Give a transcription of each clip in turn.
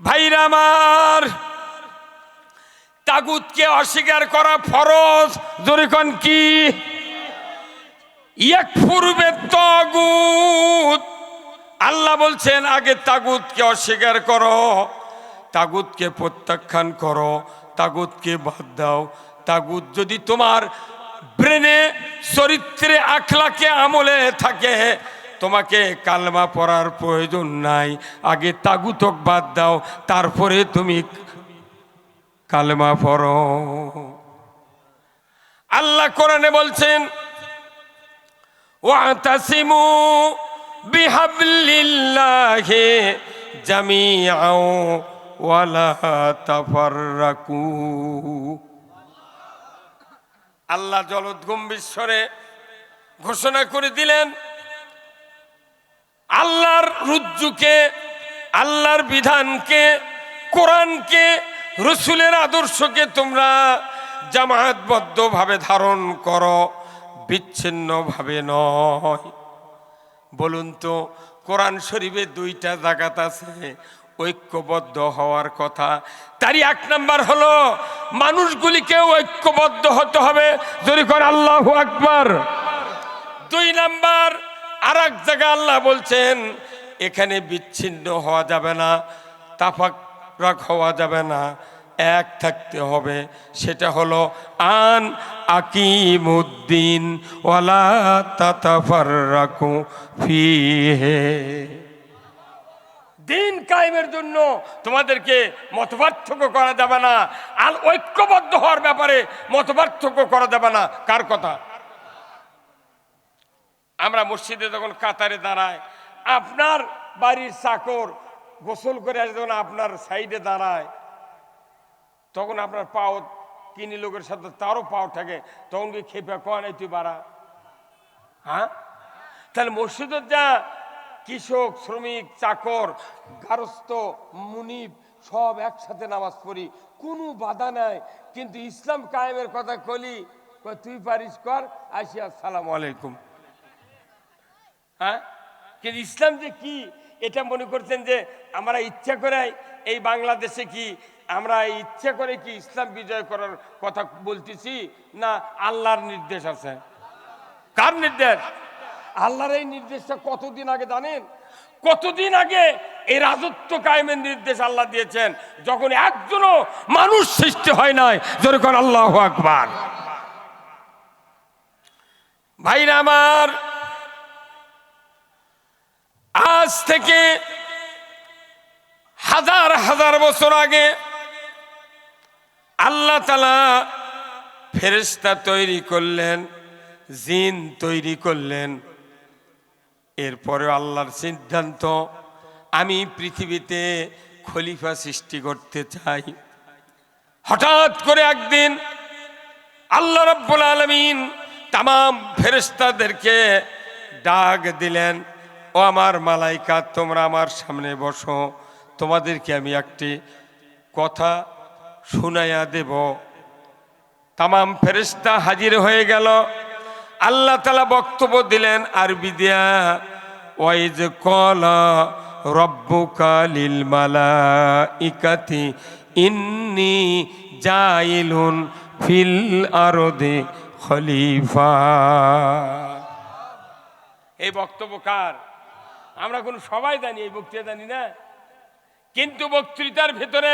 ভাইরা আমার, তাগুতকে অস্বীকার করা ফরজ। জোরে কোন কি? ইয়াকফুরু বিত্তাগুত। আল্লাহ বলছেন আগে তাগুতকে অস্বীকার করো, তাগুতকে প্রত্যাখ্যান করো, তাগুতকে বাদ দাও। তাগুত যদি তোমার ব্রেনে, চরিত্রে, আখলাকে, আমলে থাকে, তোমাকে কালমা পড়ার প্রয়োজন নাই। আগে তাগুতক বাদ দাও, তারপরে তুমি কালমা পড়ো। আল্লাহ কোরআনে বলছেন ওয়াতাসিমু বিহাবলিল্লাহি জামিআও ওয়ালা তাফাররাকু। আল্লাহ জলদগম্ভীর স্বরে ঘোষণা করে দিলেন, আল্লাহর রুজ্জুকে, আল্লাহর বিধানকে, কোরআনকে, রসুলের আদর্শকে তোমরা জামায়াতবদ্ধভাবে ধারণ করো, বিচ্ছিন্নভাবে নয়। বলুন তো, কোরআন শরীফে দুইটা জায়গাত আছে ঐক্যবদ্ধ হওয়ার কথা। তারই এক নাম্বার হলো মানুষগুলিকে ঐক্যবদ্ধ হতে হবে। যদি করে আল্লাহু আকবার। দুই নাম্বার, আর এক জায়গায় আল্লাহ বলছেন এখানে বিচ্ছিন্ন হওয়া যাবে না, তাফাররাক হওয়া যাবে না, এক থাকতে হবে। সেটা হলো আন আকিমুদ্দিন ওয়ালা তাতাফাররাকু ফিহি। দিন কায়েমের জন্য তোমাদেরকে মতপার্থক্য করা যাবে না, আর ঐক্যবদ্ধ হওয়ার ব্যাপারে মতপার্থক্য করা যাবে না। কার কথা? আমরা মসজিদে যখন কাতারে দাঁড়াই, আপনার বাড়ির চাকর গোসল করে আসে, যখন আপনার সাইডে দাঁড়ায়, তখন আপনার পাও কিনি লোকের সাথে তারও পাও থাকে, তখন কি খেপে কয় তুই বাড়া? হ্যাঁ, তাহলে মসজিদের যা কৃষক, শ্রমিক, চাকর, গারস্থ, মুনিব সব একসাথে নামাজ পড়ি, কোনো বাধা নাই। কিন্তু ইসলাম কায়েমের কথা কলি, তুই পারিস কর, আসি আসসালামু আলাইকুম। হ্যাঁ, কিন্তু ইসলাম যে কি এটা মনে করছেন যে আমরা ইচ্ছা করে এই বাংলাদেশে কি আমরা ইচ্ছা করে কি ইসলাম বিজয় করার কথা বলতেছি? না, আল্লাহর নির্দেশ আছে। কার নির্দেশ? আল্লাহর এই নির্দেশটা কতদিন আগে জানেন? কতদিন আগে এই রাজত্ব কায়েমের নির্দেশ আল্লাহ দিয়েছেন, যখন একজনও মানুষ সৃষ্টি হয় নাই। যেরকম আল্লাহু আকবার। ভাইরা আমার, আজ থেকে হাজার হাজার বছর আগে আল্লাহ তাআলা ফেরেশতা তৈরি করলেন, জিন তৈরি করলেন। এরপরে আল্লাহর সিদ্ধান্ত, আমি পৃথিবীতে খলিফা সৃষ্টি করতে চাই। হঠাৎ করে একদিন আল্লাহ রাব্বুল আলামিন তামাম ফেরেশতাদেরকে ডাক দিলেন, ও আমার মালাইকা, তোমরা আমার সামনে বসো, তোমাদেরকে আমি একটি কথা শুনাইয়া দেব। তামাম ফেরেশতা হাজির হয়ে গেল। আল্লাহ তাআলা বক্তব্য দিলেন আরবি দিয়া, ওয়াইজ ক্বালা রাব্বুকা লিল মালাইকাতি ইন্নী জাইলুন ফিল আরদি খলিফা। এই বক্তব্য কার? আমরা কোন সবাই জানি, এই বক্তৃতা জানি না, কিন্তু বক্তৃতার ভেতরে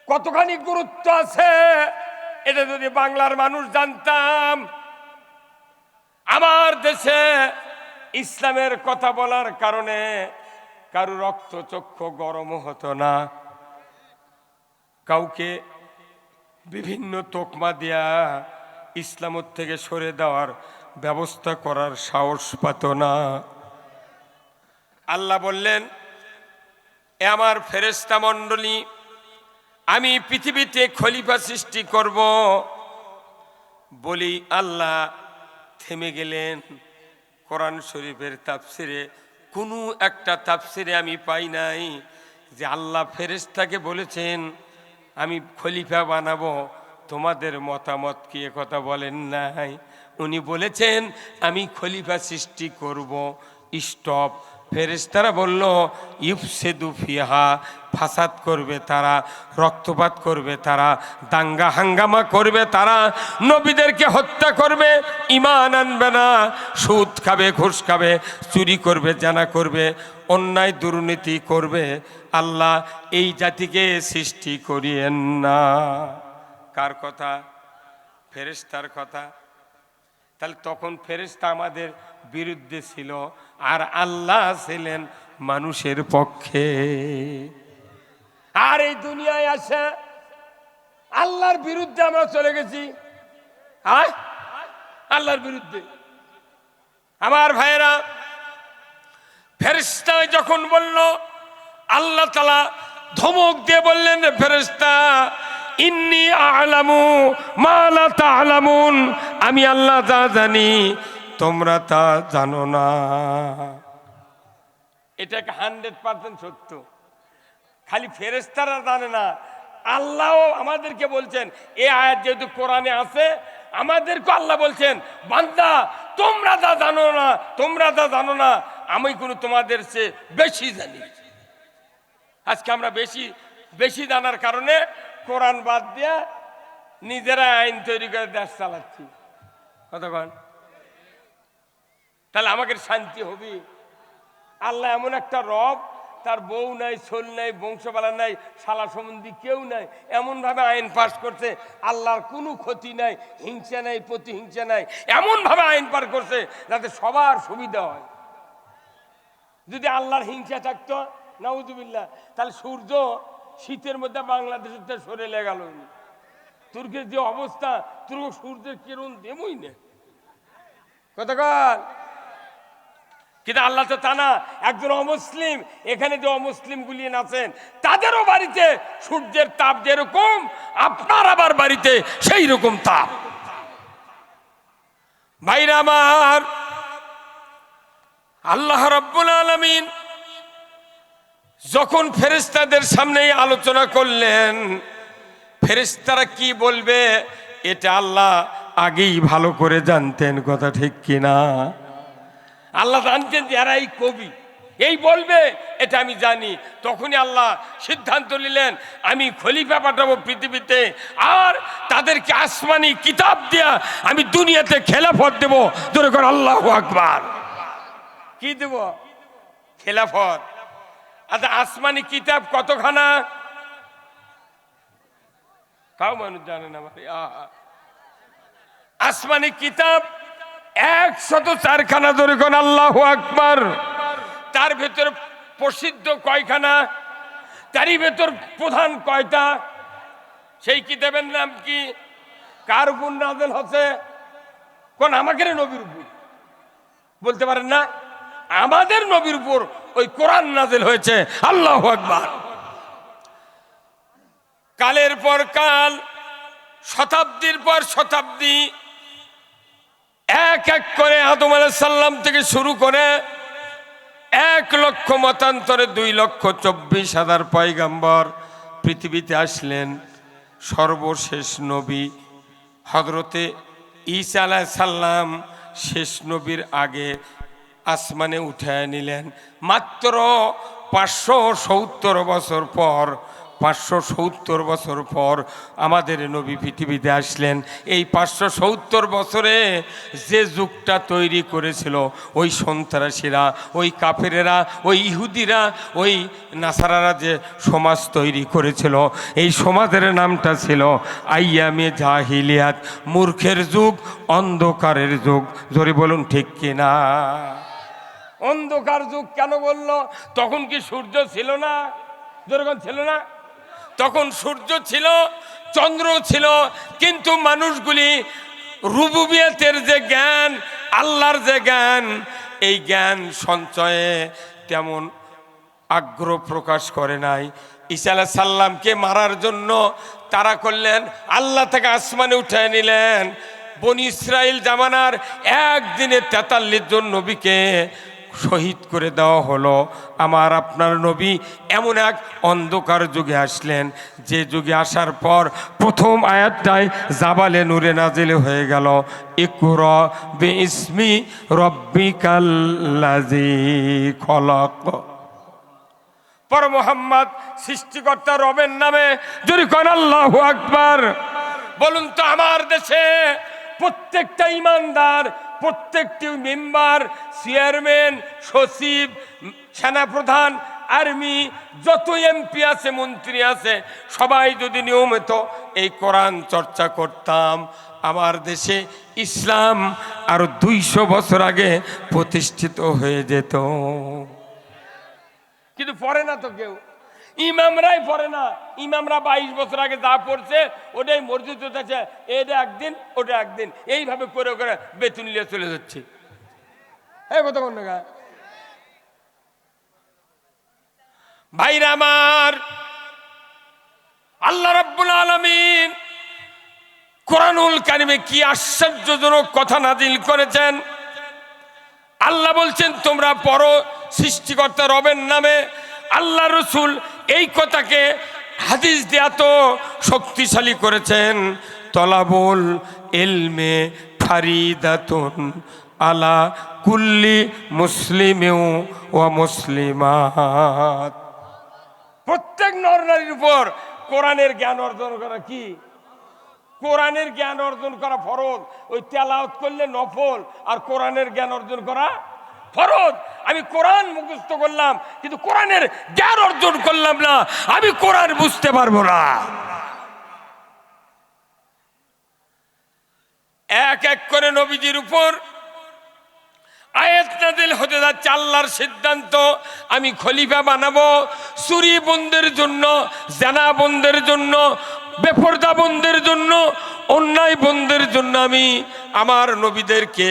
কতখানি গুরুত্ব আছে এটা যদি বাংলার মানুষ জানতাম। আমার দেশে ইসলামের কথা বলার কারণে কারো রক্ত চক্ষু গরম হতো না, কাউকে বিভিন্ন তোকমা দিয়া ইসলামের থেকে সরে দেওয়ার ব্যবস্থা করার সাহস পাত না। আল্লাহ বললেন, এ আমার ফেরেশতা মণ্ডলী, আমি পৃথিবীতে খলিফা সৃষ্টি করব। বলি আল্লাহ থেমে গেলেন। কোরআন শরীফের তাফসিরে কোনো একটা তাফসিরে আমি পাই নাই যে আল্লাহ ফেরেশতাকে বলেছেন আমি খলিফা বানাবো। তোমাদের মতামত কি কথা বলেন নাই? উনি বলেছেন আমি খলিফা সৃষ্টি করব। স্টপ, ফেরেশতারা বলল ইফসিদু ফিহা, ফাসাদ করবে তারা, রক্তপাত করবে তারা, দাঙ্গা হাঙ্গামা করবে তারা, নবীদেরকে হত্যা করবে, ঈমান আনবে না, সুদ খাবে, ঘুষ খাবে, চুরি করবে, জানা করবে, অন্যায় দুর্নীতি করবে। আল্লাহ এই জাতিকে সৃষ্টি করিয়েন না। কার কথা? ফেরেশতার কথা। তাহলে তখন ফেরেশতা আমাদের বিরুদ্ধে ছিল, আর আল্লাহ ছিলেন মানুষের পক্ষে। আর এই দুনিয়ায় আসে আল্লাহর বিরুদ্ধে আমরা চলে গেছি, আল্লাহর বিরুদ্ধে। আমার ভাইয়েরা, ফেরেশতা যখন বলল, আল্লাহ তাআলা ধমক দিয়ে বললেন, ফেরেশতা ইন্নী আ'লামু মা লা তা'লামুন, আমি আল্লাহ যা জানি তোমরা তা জানো না। এটা 100% সত্য। খালি ফেরেশতারা জানে না, আল্লাহও আমাদেরকে বলছেন। এই আয়াত যেহেতু কোরআনে আছে, আমাদেরকে আল্লাহ বলছেন, বান্দা তোমরা যা জানো না, তোমরা যা জানো না, আমি কোনো তোমাদের চেয়ে বেশি জানি। আজকে আমরা বেশি বেশি জানার কারণে কোরআন বাদ দিয়ে নিজেরা আইন তৈরি করে দেশ চালাচ্ছি। কতক্ষণ? তাহলে আমাকে শান্তি হবে? আল্লাহ এমন একটা রব, তার বউ নাই, ছোল নাই, বংশপালা নাই, শালা সম্বন্ধী কেউ নাই, এমন ভাবে আইন পাস করছে, আল্লাহর কোনো ক্ষতি নাই, হিংসা নাই, প্রতিহিংসা নাই, এমন ভাবে আইন পাস করছে যাতে সবার সুবিধা হয়। যদি আল্লাহর হিংসা থাকতো, নাউযুবিল্লাহ, তাহলে সূর্য শীতের মধ্যে বাংলাদেশের সরে লেগাল। তুর্কের যে অবস্থা, তুর্ক সূর্যের কিরণ দেবই না। কতক্ষণ? কিন্তু আল্লাহ তো তা না। একজন অমুসলিম, এখানে যে অমুসলিম গুলি আছেন, তাদেরও বাড়িতে সূর্যের তাপ যেরকম, আপনার আবার বাড়িতে সেই রকম তাপ। ভাইরা আমার, আল্লাহ রাব্বুল আলামিন যখন ফেরেশতাদের সামনে আলোচনা করলেন, ফেরেশতারা কি বলবে এটা আল্লাহ আগেই ভালো করে জানতেন। কথা ঠিক কিনা? আল্লাহ জানতেন যে এরা এই কবি, এই বলবে, এটা আমি জানি। তখনই আল্লাহ সিদ্ধান্ত নিলেন, আমি খলিফা পাঠাবো পৃথিবীতে, আর তাদেরকে আসমানি কিতাব দিয়া আমি দুনিয়াতে খেলাফত দেব। ধরে কর আল্লাহু আকবার। কি দেব? খেলাফত। আচ্ছা, আসমানি কিতাব কতখানা? তাও মানুষ জানে না ভাই। আসমানি কিতাব 104 খানা। ধরে কোন আল্লাহু আকবার। তার ভেতর প্রসিদ্ধ কয়খানা? তারই ভেতর প্রধান কয়টা? সেই কিতাবের নাম কি? কার উপর নাযিল হচ্ছে? কোন আমাদের নবীর উপর? বলতে পারেন না? আমাদের নবীর উপর ওই কোরআন নাযিল হয়েছে। আল্লাহু আকবার। কালের পর কাল, শতাব্দীর পর শতাব্দী, এক এক করে আদম আলাইহিস সালাম থেকে শুরু করে 1 লক্ষ মতান্তরে 2,24,000 পয়গম্বর পৃথিবীতে আসলেন। সর্বশেষ নবী হযরতে ঈসা আলাইহিস সালাম শেষ নবীর আগে আসমানে উঠায় নিলেন। মাত্র 570 বছর পর, 570 বছর পর আমাদের নবী পৃথিবীতে আসলেন। এই 570 বছরে যে যুগটা তৈরি করেছিল ওই সন্ত্রাসীরা, ওই কাফেরেরা, ওই ইহুদিরা, ওই নাসারারা যে সমাজ তৈরি করেছিল, এই সমাজের নামটা ছিল আইয়ামে জাহিলিয়াত, মূর্খের যুগ, অন্ধকারের যুগ। জোরে বলুন ঠিক কিনা? অন্ধকার যুগ কেন বললো? তখন কি সূর্য ছিল না? যেরকম ছিল না, তখন সূর্য ছিল, চন্দ্র ছিল, কিন্তু মানুষগুলি রুবুবিয়তের যে জ্ঞান, আল্লাহর যে জ্ঞান, এই জ্ঞান সঞ্চয়ে তেমন আগ্রহ প্রকাশ করে নাই। ঈসা আলাইহিস সালামকে মারার জন্য তারা করলেন, আল্লাহ থেকে আসমানে উঠায় নিলেন। বনি ইসরাইল জামানার একদিনে 43 জন নবীকে শহীদ করে দেওয়া হলো। আমার আপনার নবী এমন এক অন্ধকার যুগে আসলেন, যে যুগে আসার পর প্রথম আয়াতটাই জাবালে নূরে নাজিল হয়ে গেল, ইকরা বিইসমি রব্বিকাল্লাযী খলাক। পর মুহাম্মদ সৃষ্টিকর্তা রবের নামে যদি কোন আল্লাহু আকবার। বলুন তো আমার দেশে প্রত্যেকটা ইমানদার, প্রত্যেকটি মেম্বার, চেয়ারম্যান, সচিব, সেনাপ্রধান, আর্মি, যত এমপি আছে, মন্ত্রী আছে, সবাই যদি নিয়মিত এই কোরআন চর্চা করতাম, আমার দেশে ইসলাম আরো 200 বছর আগে প্রতিষ্ঠিত হয়ে যেত। কিন্তু পড়ে না তো কেউ, ইমামরাই পড়ে না। ইমামরা 22 বছর আগে যা পড়ছে ওটাই মসজিদ আছে, এটা একদিন ওটা একদিন, এইভাবে করে করে বেতন নিয়ে চলে যাচ্ছে। এই কথা কোন না ভাইরা আমার, আল্লাহ রাব্বুল আলামিন কোরআনুল কারিমে কি আশ্চর্যজনক কথা নাজিল করেছেন। আল্লাহ বলছেন তোমরা পড়ো সৃষ্টিকর্তা রবের নামে। আল্লাহ রসুল এই কথাকে হাদিস দিয়ে তো শক্তিশালী করেছেন। তলাবুল ইলমে ফারিদাতুন আলা কুল্লি মুসলিমেও ওয়া মুসলিমাত। প্রত্যেক নর নারীর উপর কোরআনের জ্ঞান অর্জন করা কি? কোরআনের জ্ঞান অর্জন করা ফরজ। ওই তেলাওয়াত করলে নফল, আর কোরআনের জ্ঞান অর্জন করা ফরজ। আমি কোরআন মুখস্থ করলাম কিন্তু কোরআনের জ্ঞান অর্জন করলাম না, আমি কোরআন বুঝতে পারবো না। এক এক করে নবীজির উপর আয়াত নাযিল হতে যাচ্ছে। আল্লাহর সিদ্ধান্ত, আমি খলিফা বানাবো চুরি বন্ধের জন্য, জানা বন্ধের জন্য, বেপরদা বন্ধের জন্য, অন্যায় বন্ধের জন্য আমি আমার নবীদেরকে,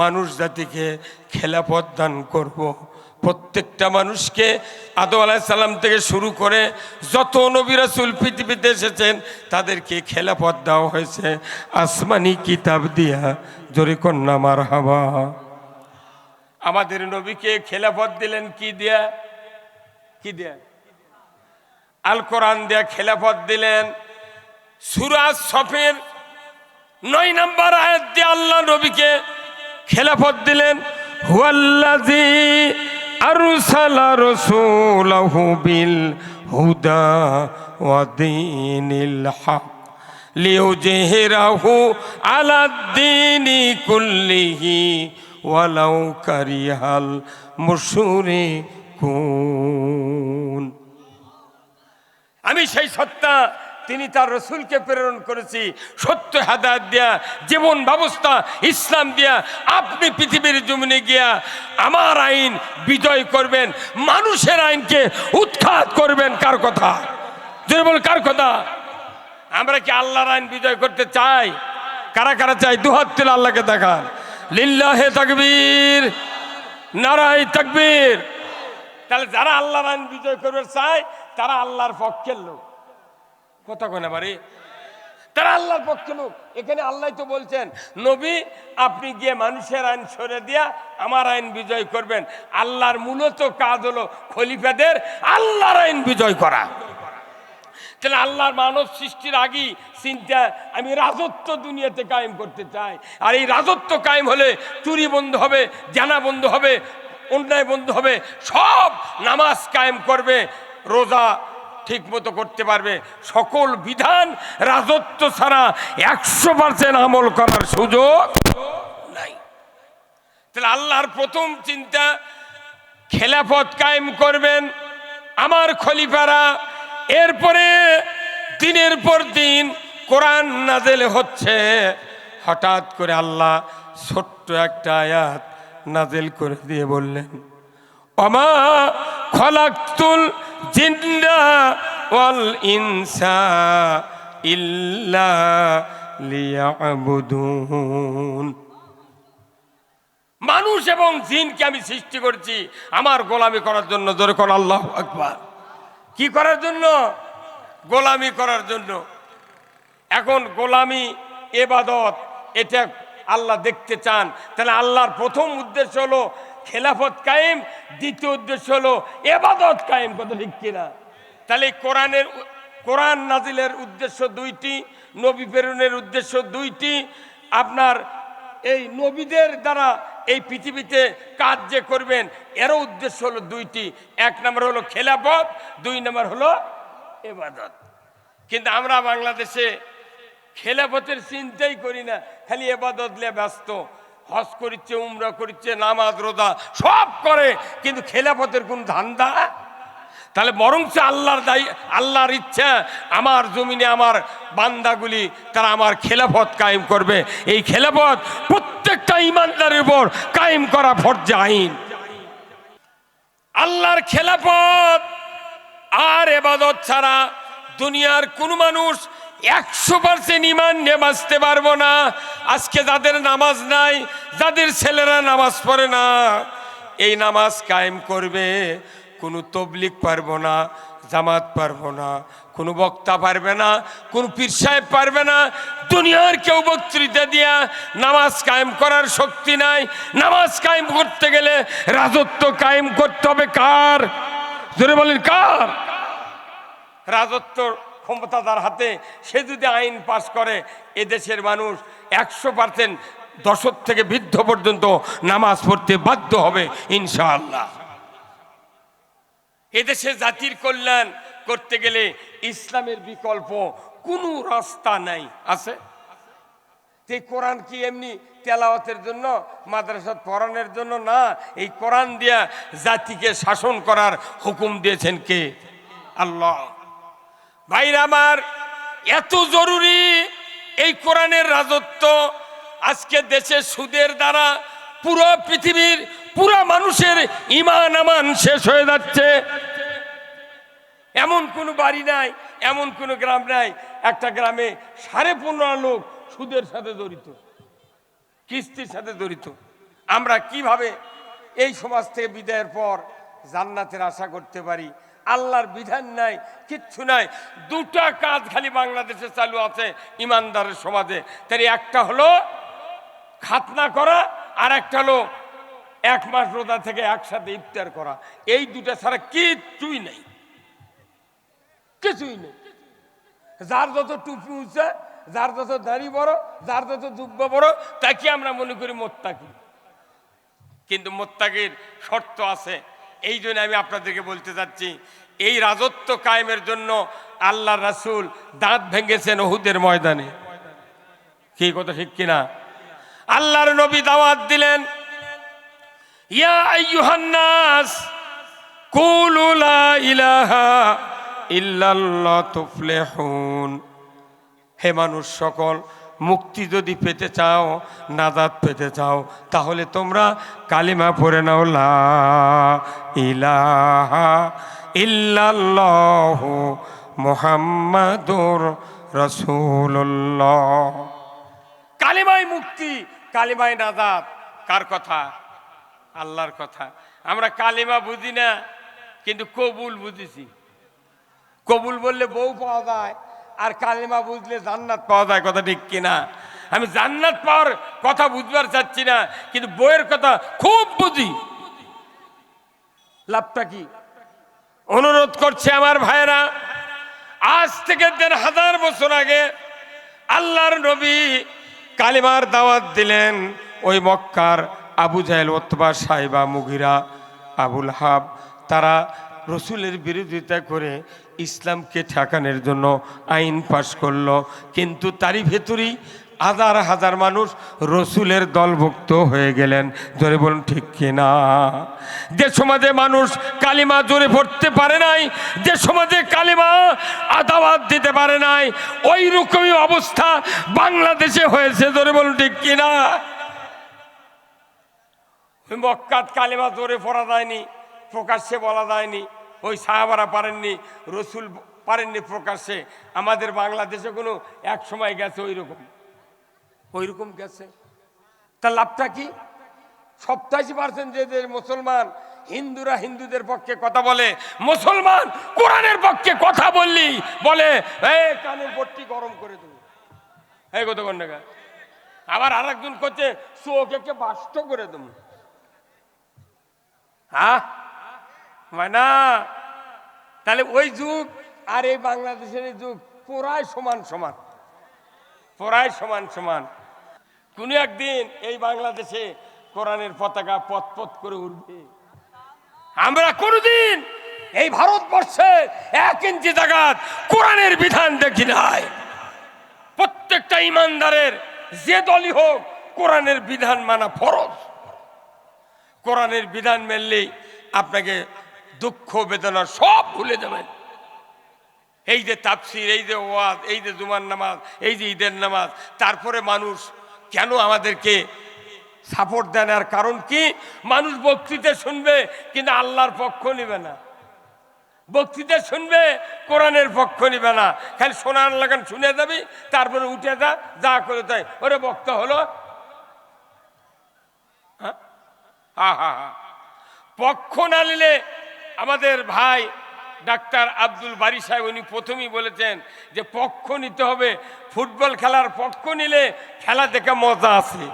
মানুষ জাতিকে খেলাফত দান করব। প্রত্যেকটা মানুষকে আদম আলাইহিস সালাম থেকে শুরু করে যত নবী রাসূল পৃথিবীতে এসেছেন তাদেরকে খেলাফত দেওয়া হয়েছে আসমানি কিতাব দিয়া। জোরে কন্যা মারহাবা। আমাদের নবীকে খেলাফত দিলেন কি দিয়া? কি দিয়া? আল কোরআন দিয়া খেলাফত দিলেন। সূরা সফের 9 নম্বর আয়াত দিয়ে আল্লাহ নবীকে খেলাফত দিলেন। হুয়াল্লাযী আরসালা রাসূলাহু বিল হুদা ওয়া দীনিল হক লিইয়ুযহিরাহু আলাদ-দীনি কুল্লিহি ওয়ালাউ কারিহাল মুশরিকুন। আমি সেই সত্তা, তিনি তার রসুলকে প্রেরণ করেছি সত্য হেদায়েত দিয়া, জীবন ব্যবস্থা ইসলাম দিয়া। আপনি পৃথিবীর জমিনে গিয়া আমার আইন বিজয় করবেন, মানুষের আইনকে উৎখাত করবেন। কার কথা? যদি বল কার কথা? আমরা কি আল্লাহর আইন বিজয় করতে চাই? কারা কারা চাই? দুহাত তুলে আল্লাহকে দেখান। লিল্লাহে তাকবীর, নারায়ে তাকবীর। তাহলে যারা আল্লাহর আইন বিজয় করতে চায় তারা আল্লাহর পক্ষের লোক। কথা কয় না বাড়ি? তারা আল্লাহর পক্ষে লোক। এখানে আল্লাহ তো বলছেন নবী আপনি গিয়ে মানুষের আইন সরে দিয়া আমার আইন বিজয় করবেন। আল্লাহর মূলত কাজ হলো খলিফাদের আল্লাহর আইন বিজয় করা। তাহলে আল্লাহর মানব সৃষ্টির আগেই চিন্তা, আমি রাজত্ব দুনিয়াতে কায়েম করতে চাই। আর এই রাজত্ব কায়েম হলে চুরি বন্ধ হবে, জানা বন্ধ হবে, অন্যায় বন্ধ হবে, সব নামাজ কায়েম করবে, রোজা ঠিক মতো করতে পারবে। সকল বিধান রাজত্ব ছাড়া 100% আমল করার সুযোগ নাই। তাহলে আল্লাহর প্রথম চিন্তা খেলাফত কায়েম করবেন আমার খলিফারা। এরপরে দিনের পর দিন কোরআন নাযিল হচ্ছে। হঠাৎ করে আল্লাহ ছোট্ট একটা আয়াত নাযিল করে দিয়ে বললেন, ওমা খলাকতুল জিন্না ওয়াল ইনসা ইল্লা লিয়াবুদুন। মানুষ এবং জিনকে আমি সৃষ্টি করেছি আমার গোলামি করার জন্য। জোরে কর আল্লাহু আকবার। কি করার জন্য? গোলামি করার জন্য। এখন গোলামি ইবাদত, এটা আল্লাহ দেখতে চান। তাহলে আল্লাহর প্রথম উদ্দেশ্য হলো খেলাফত কায়েম, দ্বিতীয় উদ্দেশ্য হলো ইবাদত কায়েম। কথা ঠিক কিনা? তাহলে কোরআন নাজিলের উদ্দেশ্য দুইটি, নবী প্রেরণের উদ্দেশ্য দুইটি, আপনার এই নবীদের দ্বারা এই পৃথিবীতে কাজ যে করবেন এরও উদ্দেশ্য হলো দুইটি। এক নম্বর হলো খেলাফত, দুই নম্বর হলো ইবাদত। কিন্তু আমরা বাংলাদেশে খেলাফতের চিন্তাই করি না, খালি ইবাদত নিয়ে ব্যস্ত। হজ করিচ্ছে, উমরা করিচ্ছে, নামাজ রোজা সব করে, কিন্তু খেলাফতের কোন ধান্দা। তাহলে বরঞ্চ আল্লাহর ইচ্ছা আমার জমিনে আমার বান্দাগুলি তারা আমার খেলাফত কায়েম করবে। এই খেলাফত প্রত্যেকটা ইমানদারের উপর কায়েম করা ফরজ আইন। আল্লাহর খেলাফত আর ইবাদত ছাড়া দুনিয়ার কোন মানুষ 100% ইমান নিয়ে বাঁচতে পারবো না। আজকে যাদের নামাজ নাই, যাদের ছেলেরা নামাজ পড়ে না, এই নামাজ কায়েম করবে কোনো তবলিগ পারবো না, জামাত পারবো না, কোনো বক্তা পারবে না, কোনো পীর সাহেব পারবে না, দুনিয়ার কেউ বক্তৃতা দিয়া নামাজ কায়েম করার শক্তি নাই। নামাজ কায়েম করতে গেলে রাজত্ব কায়েম করতে হবে কার? জোরে বলেন কার? রাজত্ব ক্ষমতাদার হাতে। সে যদি আইন পাশ করে, এদেশের মানুষ 100% দশক থেকে বৃদ্ধ পর্যন্ত নামাজ পড়তে বাধ্য হবে ইনশাআল্লাহ। এদেশে জাতির কল্যাণ করতে গেলে ইসলামের বিকল্প কোনো রাস্তা নাই। আছে? এই কোরআন কি এমনি তেলাওয়াতের জন্য, মাদ্রাসাত পড়ানোর জন্য না। এই কোরআন দিয়া জাতিকে শাসন করার হুকুম দিয়েছেন কে? আল্লাহ। ভাইরা আমার, এত জরুরি এই কোরআনের রাজত্ব। আজকে দেশে সুদের দ্বারা পুরো পৃথিবীর পুরো মানুষের ঈমান আমান শেষ হয়ে যাচ্ছে। এমন কোনো বাড়ি নাই, এমন কোনো গ্রাম নাই, একটা গ্রামে 15.5 লোক সুদের সাথে জড়িত, কিস্তির সাথে জড়িত। আমরা কিভাবে এই সমাজ থেকে বিদায়ের পর জান্নাতের আশা করতে পারি? আল্লাহর বিধান নাই, কিচ্ছু নাই। দুটা কাজ খালি বাংলাদেশে চালু আছে ইমানদারের সমাজে। তাই একটা হলো খাতনা করা, আর একটা হলো 1 মাস রোজা থেকে একসাথে ইফতার করা। এই দুটা ছাড়া কিচ্ছুই নাই, কিছুই নেই। যার যত টুপি উঁচা, যার যত দাড়ি বড়, যার যত জুব্বা বড়, তাকে আমরা মনে করি মোত্তাকি। কিন্তু মোত্তাকির শর্ত আছে। এই জন্য আমি আপনাদেরকে বলতে চাচ্ছি, এই রাজত্ব কায়েমের জন্য আল্লাহ রাসূল দাঁত ভেঙেছেন উহুদের ময়দানে। কি কথা ঠিক কিনা? আল্লাহর নবী দাওয়াত দিলেন, ইয়া আইয়ুহান নাস কুলু লা ইলাহা ইল্লাল্লাহ তুফলিহুন। হে মানুষ সকল, মুক্তি যদি পেতে চাও, নাজাত পেতে চাও, তাহলে তোমরা কালিমা পড়ে নাও, লা ইলাহা ইল্লাল্লাহু মুহাম্মাদুর রাসূলুল্লাহ। কালিমাই মুক্তি, কালিমাই নাজাত। কার কথা? আল্লাহর কথা। আমরা কালিমা বুঝি না, কিন্তু কবুল বুঝেছি। কবুল বললে বউ পাওয়া যায়, আর কালিমা বুঝলে জান্নাত পাওয়া যায়। কথা ঠিক কিনা? আমি জান্নাত পাওয়ার কথা বুঝবার চাচ্ছি না, কিন্তু বইয়ের কথা খুব বুঝি। লাভটা কি? অনুরোধ করছে আমার ভাইরা, আজ থেকে 1500 বছর আগে আল্লাহর নবী কালিমার দাওয়াত দিলেন। ওই মক্কার আবু জাহেল, উতবা, সাইবা, মুগিরা, আবুল হাব, তারা রসুলের বিরোধিতা করে ইসলামকে ঠেকানোর জন্য আইন পাশ করলো। কিন্তু তারই ভেতরেই হাজার হাজার মানুষ রসুলের দলভুক্ত হয়ে গেলেন। জোরে বলুন ঠিক কিনা? যে সমাজে মানুষ কালিমা জোরে পড়তে পারে নাই, যে সমাজে কালিমা দাওয়াত দিতে পারে নাই, ওই রকমই অবস্থা বাংলাদেশে হয়েছে। জোরে বলুন ঠিক কিনা? মক্কাত কালিমা জোরে পড়া যায়নি, প্রকাশ্যে বলা যায়নি। ওই সাহাবারা পারেননি, রসুল পারেননি প্রকাশ্যে। আমাদের বাংলাদেশে কোনো এক সময় গেছে ওই রকম গেছে। তার লাভটা কি? 87% যে মুসলমান, হিন্দুরা হিন্দুদের পক্ষে কথা বলে, মুসলমান কোরআনের পক্ষে কথা বললি বলে এই কানের পট্টি গরম করে দেবো, এই কত ঘন্টা। আবার আর একজন করছে চোখ একে বাস্ত করে দেবো। হ্যাঁ হয় না? তাহলে ওই যুগ আর এই বাংলাদেশের এই যুগ পুরাই সমান সমান, পুরাই সমান সমান। কোন একদিন এই বাংলাদেশে কোরআনের পতাকা পথ করে উঠবে। আমরা কোনদিন এই ভারতবর্ষে 1 ইঞ্চি জায়গাত কোরআনের বিধান দেখি নাই। প্রত্যেকটা ইমানদারের যে দলই হোক কোরআনের বিধান মানা ফরজ। কোরআনের বিধান মানলেই আপনাকে দুঃখ বেদনা সব ভুলে যাবেন। এই যে তাফসির, এই যে ওয়াজ, এই যে জুমার নামাজ, এই যে ঈদের নামাজ, তারপরে মানুষ কেন আমাদেরকে সাপোর্ট দেন? আর কারণ কি? মানুষ বক্তৃতা শুনবে কিন্তু আল্লাহর পক্ষ নিবে না, বক্তৃতা শুনবে কোরআনের পক্ষ নিবে না, খালি শোনার লাগান শুনে যাবি, তারপরে উঠে যা করে তাই ওরে বক্তা হলো। পক্ষ না নিলে আমাদের ভাই ডাক্তার আব্দুল বারী সাহেব উনি প্রথমেই বলেছেন যে পক্ষ নিতে হবে। ফুটবল খেলার পক্ষ নিলে খেলা দেখে মজা আছে।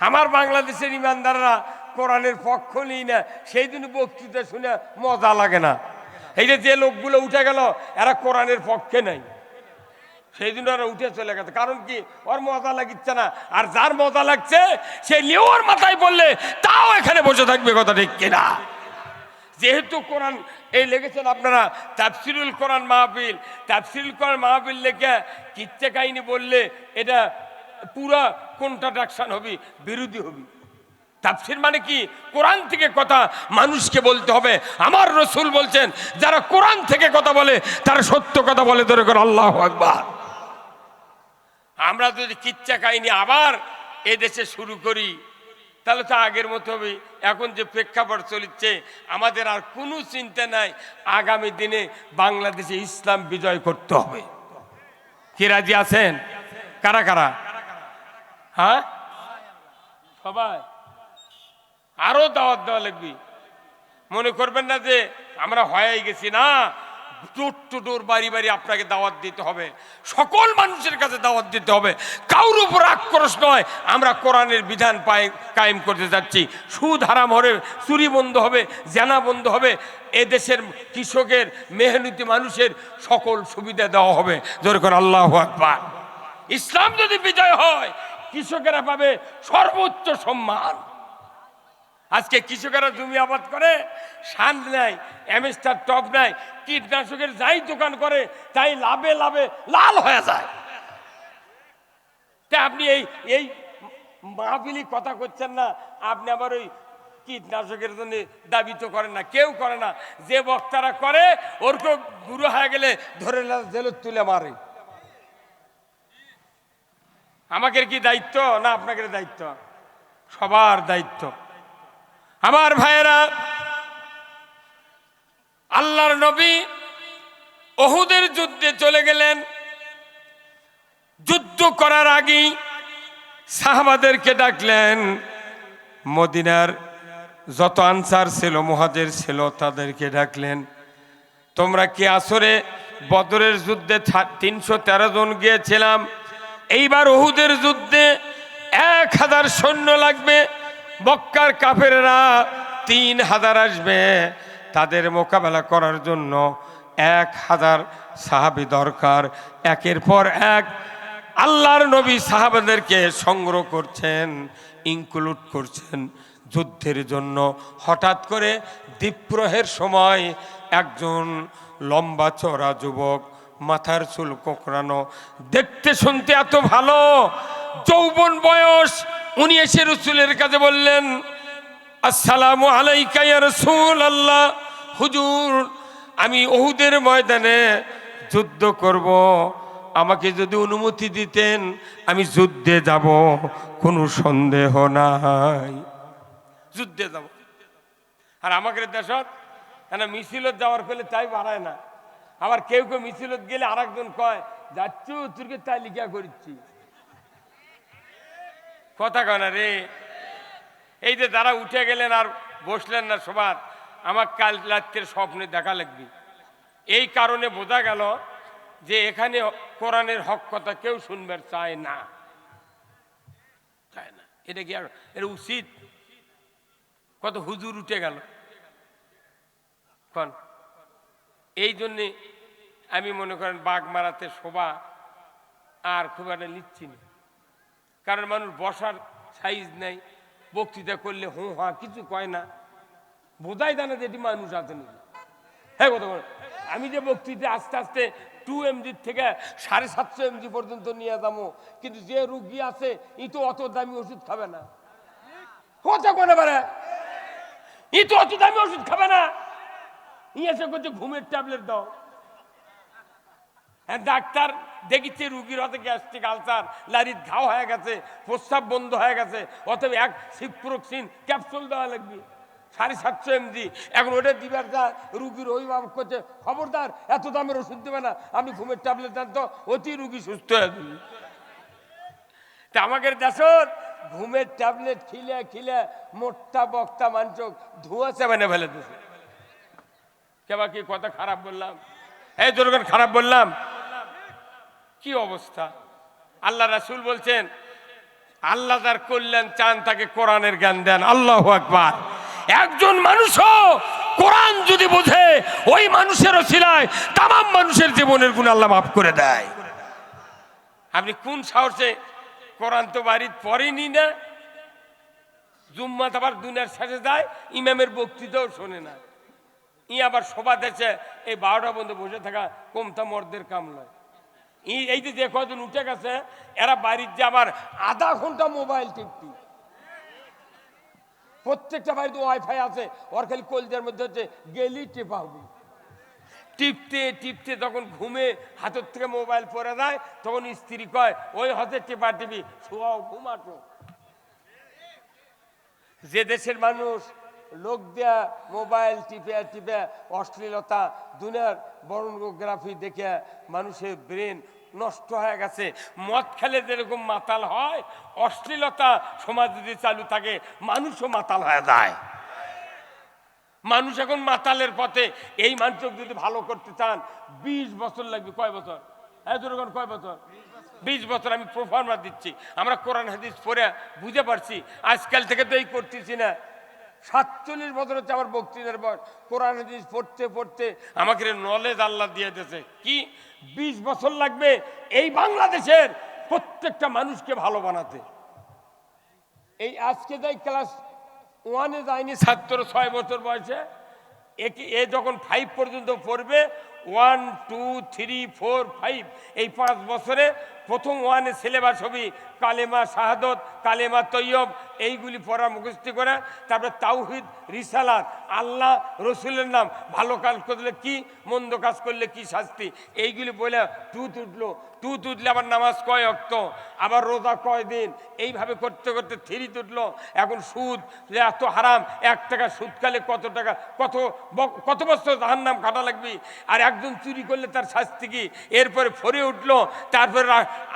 আমার বাংলাদেশের ইমানদাররা কোরআনের পক্ষ নিই না, সেই দিন বক্তৃতা শুনে মজা লাগে না। এই যে লোকগুলো উঠে গেল এরা কোরআনের পক্ষে নাই, সেই দিন ওরা উঠে চলে গেছে। কারণ কি? ওর মজা লাগিচ্ছে না। আর যার মজা লাগছে সে লিওর মাথায় বললে তাও এখানে বসে থাকবে, কথা ঠিক কিনা? যেহেতু কোরআন এই লেগেছেন আপনারা তাফসিরুল কোরআন মাহফিল, তাফসিরুল কোরআন মাহফিল লেখে কিচ্ছা কাহিনী বললে এটা পুরা কন্ট্রাডিকশন হবে, বিরোধী হবে। তাফসির মানে কি? কোরআন থেকে কথা মানুষকে বলতে হবে। আমার রসুল বলছেন যারা কোরআন থেকে কথা বলে তারা সত্য কথা বলে, ধরে করে আল্লাহু আকবার। আমরা যদি কিচ্ছা কাহিনী আবার এদেশে শুরু করি তাহলে তো আগের মতো হবে। এখন যে প্রেক্ষাপট চলছে আমাদের আর কোনো চিন্তা নাই, আগামী দিনে বাংলাদেশে ইসলাম বিজয় করতে হবে। কি রাজি আছেন? কারা কারা? হ্যাঁ সবাই। আরো দাওয়াত দেওয়া লাগবে। মনে করবেন না যে আমরা হয়ে গেছি, না, ডোর টু ডোর বাড়ি বাড়ি আপনাকে দাওয়াত দিতে হবে, সকল মানুষের কাছে দাওয়াত দিতে হবে। কারোর উপর আক্রোশ নয়, আমরা কোরআনের বিধান কায়েম করতে যাচ্ছি। সুদ হারাম হবে, চুরি বন্ধ হবে, জেনা বন্ধ হবে, এদেশের কৃষকের মেহনতি মানুষের সকল সুবিধা দেওয়া হবে। জোরে করে আল্লাহু আকবার। ইসলাম যদি বিজয় হয় কৃষকেরা পাবে সর্বোচ্চ সম্মান। আজকে কৃষকেরা জমি আবাদ করে, সার নেয়, অ্যামিস্টার টপ নেয়, কীটনাশকের যাই দোকান করে তাই লাভে লাভে লাল হয়ে যায়। তা আপনি এই মাহফিলি কথা করছেন না, আপনি আবার ওই কীটনাশকের জন্য দাবি তো করেন না, কেউ করে না। যে বক্তারা করে ওরকে বুড়ো হয়ে গেলে ধরে জেলত তুলে মারে। আমাদের কি দায়িত্ব না আপনাদের দায়িত্ব? সবার দায়িত্ব। আমার ভাইয়েরা, আল্লাহর নবী উহুদের যুদ্ধে চলে গেলেন। যুদ্ধ করার আগেই সাহাবাদেরকে ডাকলেন, মদিনার যত আনসার ছিল, মুহাজির ছিল, তাদেরকে ডাকলেন, তোমরা কি আসরে বদরের যুদ্ধে 313 জন গিয়েছিলাম, এইবার উহুদের যুদ্ধে 1000 সৈন্য লাগবে, মক্কার কাফেররা 3000 আসবে, তাদের মোকাবেলা করার জন্য 1000 সাহাবী দরকার। একের পর এক আল্লাহর নবী সাহাবাদেরকে সংগ্রহ করছেন, ইনক্লুড করছেন যুদ্ধের জন্য। হঠাৎ করে দ্বীপ্রহের সময় একজন লম্বা চড়া যুবক, মাথার চুল কোঁকড়ানো, দেখতে শুনতে এত ভালো, যৌবন বয়স, উনি এসে রসুলের কাছে বললেন, আসসালামু আলাইকা ইয়া রাসূলুল্লাহ, হুজুর আমি উহুদের ময়দানে যুদ্ধ করব, আমাকে যদি অনুমতি দিতেন আমি যুদ্ধে যাব, কোনো সন্দেহ নাই, যুদ্ধে যাব। আর আমাদের দেশত মিছিলত যাওয়ার ফলে তাই বাড়ায় না। আবার কেউ কেউ মিছিলত গেলে আর একজন কয় যাচ্ছু তোরকে তাই লিখা করছি, কথা কয় না রে। এই যে যারা উঠে গেলেন আর বসলেন না সবার, আমার কাল রাত্রের স্বপ্নে দেখা লাগবে। এই কারণে বোঝা গেল যে এখানে কোরআনের হক কথা কেউ শুনবার চায় না, চায় না। এটা কি আর এটা উচিত? কত হুজুর উঠে গেল, কন এই জন্যে আমি মনে করেন বাঘ মারাতে শোভা আর খুব একটা নিচ্ছি না, কারণ মানুষ বসার সাইজ নেই, বক্তৃতা করলে হো হা কিছু কয় না, বোঝাই জানে যে এটি মানুষ আছে না। হ্যাঁ কথা বল, আমি যে বক্তৃতা আস্তে আস্তে 2 mg থেকে 750 mg পর্যন্ত নিয়ে যাবো, কিন্তু যে রুগী আছে ই তো অত দামি ওষুধ খাবে না, কথা কোনে পারে ই তো অত দামি ওষুধ খাবে না, ই এসে করছে ঘুমের ট্যাবলেট দাও। হ্যাঁ ডাক্তার দেখিচ্ছে রুগীর হাতে গ্যাস্ট্রিক আলসার, লারির ঘাও হয়ে গেছে, প্রস্রাব বন্ধ হয়ে গেছে, অতএব এক সিপ্রোক্সিন ক্যাপসুল দেওয়া লাগবে 750 mg। এখন ওটা দিবার যা রুগীর অভিভাবক করছে খবরদার এত দামের ওষুধ দেবে না, আপনি ঘুমের ট্যাবলেট দেন তো, অতি রুগী সুস্থ হয়ে যাবে। তা আমাদের দেশত ঘুমের ট্যাবলেট খিলে খিলে মোটা বক্তা মানুষ ধোঁয়া চেবানে ফেলে দিয়েছে। কেবা কি কথা খারাপ বললাম? এই জনগণ খারাপ বললাম? কি অবস্থা! আল্লাহ রাসূল বলছেন আল্লাহ যার কল্যাণ চান তাকে কোরআনের জ্ঞান দেন। আল্লাহু আকবার। একজন মানুষও কোরআন যদি বোঝে ওই মানুষের ওসিলায় তামাম মানুষের জীবনের গুণ আল্লাহ মাফ করে দেয়। আপনি কোন সাহসে কোরআন তো বাড়ির পড়েনি না, জুম্মাত আবার দুনিয়ার শেষে যায়, ইমামের বক্তৃতাও শোনে না, ই আবার সভা দেশে এই 12টা পর্যন্ত বসে থাকা কমতা মর্দের কাম নয়। এই যে কজন উঠে গেছে এরা বাড়ির যে আবার আধা ঘন্টা মোবাইল টিপতি, প্রত্যেকটা বাড়িতে ওয়াইফাই আছে, ওর খালি কলজার মধ্যে হচ্ছে গেলি টেপা হবে। টিপতে টিপতে যখন ঘুমে হাতের থেকে মোবাইল পড়ে যায় তখন স্ত্রী কয় ওই হাতে টেপা টিপি শোয়াও ঘুমাটো। যে দেশের মানুষ লোক দেয়া মোবাইল টিপে টিপে অশ্লীলতা দুনিয়ার বর্নোগ্রাফি দেখে মানুষের ব্রেন নষ্ট হয়ে গেছে, মদ খেলে যেরকম মাতাল হয় অশ্লীলতা সমাজ যদি চালু থাকে মানুষও মাতাল হয়ে যায়। মানুষ এখন মাতালের পথে। এই মানুষকে যদি ভালো করতে চান 20 বছর লাগবে। কয় বছর? হ্যাঁ জনগণ কয় বছর? 20 বছর। আমি প্রফর্মা দিচ্ছি, আমরা কোরআন হাদিস পড়ে বুঝে পারছি, আজকাল থেকে তো এই করতেছি না। 47 বছর হচ্ছে আমার বক্তৃতার বয়স, কোরআন হাদিস পড়তে পড়তে আমাকে নলেজ আল্লাহ দিয়ে দিয়েছে। কি 20 বছর লাগবে এই বাংলাদেশের প্রত্যেকটা মানুষকে ভালো বানাতে। এই আজকে যাই ক্লাস 1-এ যায়নি ছাত্র 6 বছর বয়সে, এ যখন 5 পর্যন্ত পড়বে 1, 2, 3, 4, 5 এই 5 বছরে প্রথম 1-এ সিলেবাস হবে কালেমা শাহাদত, কালেমা তৈয়ব, এইগুলি পড়া মুখস্থ করে, তারপরে তাওহীদ, রিসালাত, আল্লাহ রসুলের নাম, ভালো কাজ করলে কি, মন্দ কাজ করলে কি শাস্তি, এইগুলি বলে টুথ উঠলো। টুথ উঠলে আবার নামাজ কয় ওয়াক্ত, আবার রোজা কয় দিন, এইভাবে করতে করতে 3 উঠলো। এখন সুদ এত হারাম, 1 টাকা সুদ খালে কত টাকা, কত বছর জাহান্নাম কাটা লাগবে, আর একজন চুরি করলে তার শাস্তি কি। এরপরে 4-এ উঠলো, তারপরে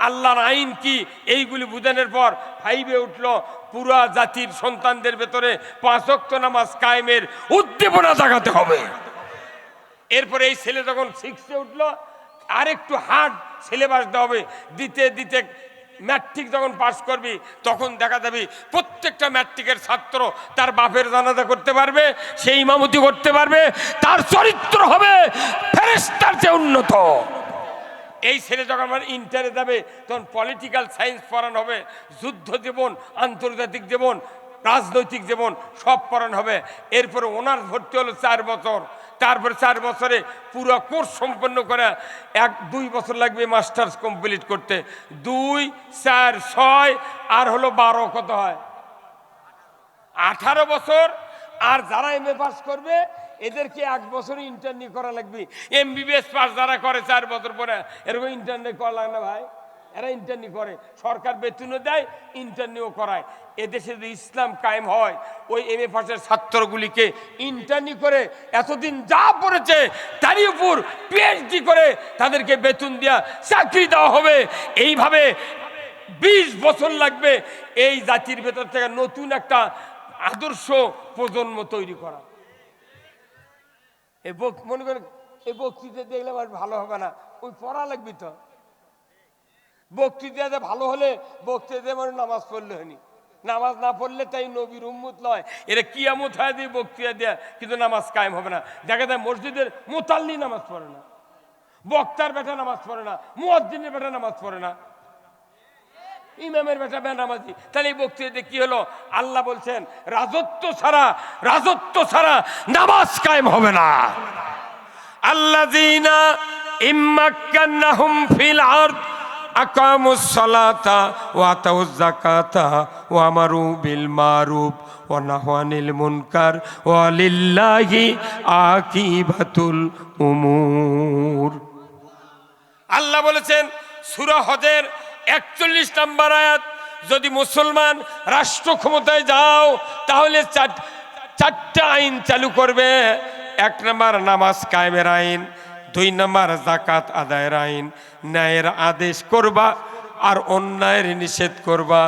আল্লাহর আইন কি, এইগুলি বুঝানোর পর 5-এ উঠলো। পুরা জাতির সন্তানদের ভেতরে 5 ওয়াক্ত নামাজ কায়েমের উদ্দীপনা জাগাতে হবে। এরপরে এই ছেলে যখন 6-এ উঠলো আরেকটু হার্ড সিলেবাস দেওয়া হবে, দিতে দিতে ম্যাট্রিক যখন পাস করবি তখন দেখা যাবে প্রত্যেকটা ম্যাট্রিকের ছাত্র তার বাপের জানাজা করতে পারবে, সেই ইমামতি করতে পারবে, তার চরিত্র হবে ফেরেশতার চেয়ে উন্নত। এই ছেলে যখন আমার ইন্টারে যাবে তখন পলিটিক্যাল সায়েন্স পড়ানো হবে, যুদ্ধ জীবন, আন্তর্জাতিক জীবন, রাজনৈতিক জীবন সব পড়ানো হবে। এরপরে অনার্স ভর্তি হলো 4 বছর, তারপরে 4 বছরে পুরো কোর্স সম্পন্ন করে 1-2 বছর লাগবে মাস্টার্স কমপ্লিট করতে। 2, 4, 6 আর হলো 12, কত হয়? 18 বছর। আর যারা এমএ পাস করবে এদেরকে 1 বছর ইন্টার্নি করা লাগবে। এমবিবিএস পাস যারা করে 4 বছর পরে এরকম ইন্টার্নি করা লাগে না ভাই, এরা ইন্টার্নি করে, সরকার বেতনও দেয়, ইন্টার্নিও করায়। এদেশে যদি ইসলাম কায়েম হয় ওই এমএ পাসের ছাত্রগুলিকে ইন্টার্নি করে এতদিন যা পড়েছে তারই উপর পিএইচডি করে তাদেরকে বেতন দেওয়া চাকরি দেওয়া হবে। এইভাবে 20 বছর লাগবে এই জাতির ভেতর থেকে নতুন একটা আদর্শ প্রজন্ম তৈরি করা। এই মনে করেন এই বক্তৃতা দেখলে আর ভালো হবে না, ওই পড়া লাগবে তো। বক্তৃতা ভালো হলে বক্তৃতা মানে নামাজ পড়লে হয়নি, নামাজ না পড়লে তাই নবীর উম্মত নয়, এরা কিয়ামত হয় দিয়ে বক্তৃতা দেয়, কিন্তু নামাজ কায়েম হবে না। দেখা যায় মসজিদের মোতাল্লি নামাজ পড়ে না, বক্তার বেটা নামাজ পড়ে না, মুয়াজ্জিনের বেটা নামাজ পড়ে না, ইমামের বেটা বেনামাজি। তাহলে এই বক্তৃতাতে কি হলো? আল্লাহ বলছেন রাজত্ব ছাড়া নামাজ কায়েম হবে না। আল্লাযীনা ইম্মাক্কান্নাহুম ফিল আরদ আকামুস সালাতা ওয়া আতাউয যাকাতা ওয়া আমারু বিল মারুফ ওয়া নাহাউ আনিল মুনকার ওয়া লিল্লাহি আকিবাতুল উমুর। আল্লাহ বলেছেন সূরা হজের 41 নম্বর আয়াত, যদি মুসলমান রাষ্ট্র ক্ষমতায় যাও তাহলে চারটা আইন চালু করবে। 1 নম্বর নামাজ কায়েমের আইন, 2 নম্বর যাকাত আদায়ের আইন, ন্যায়ের আদেশ করবা আর অন্যায়ের নিষেধ করবা।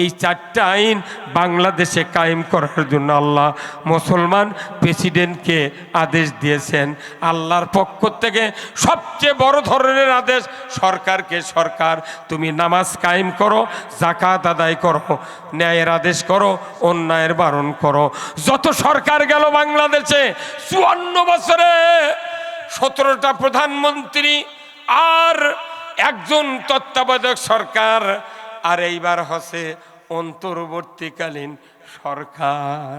এই 4টা আইন বাংলাদেশে কায়েম করার জন্য আল্লাহ মুসলমান প্রেসিডেন্টকে আদেশ দিয়েছেন। আল্লাহর পক্ষ থেকে সবচেয়ে বড় ধরনের আদেশ সরকারকে, সরকার তুমি নামাজ কায়েম করো, যাকাত আদায় করো, ন্যায়ের আদেশ করো, অন্যায়ের বারণ করো। যত সরকার গেল বাংলাদেশে 54 বছরে 17টা প্রধানমন্ত্রী আর একজন তত্ত্বাবধায়ক সরকার, আর এইবার হচ্ছে অন্তর্বর্তীকালীন সরকার।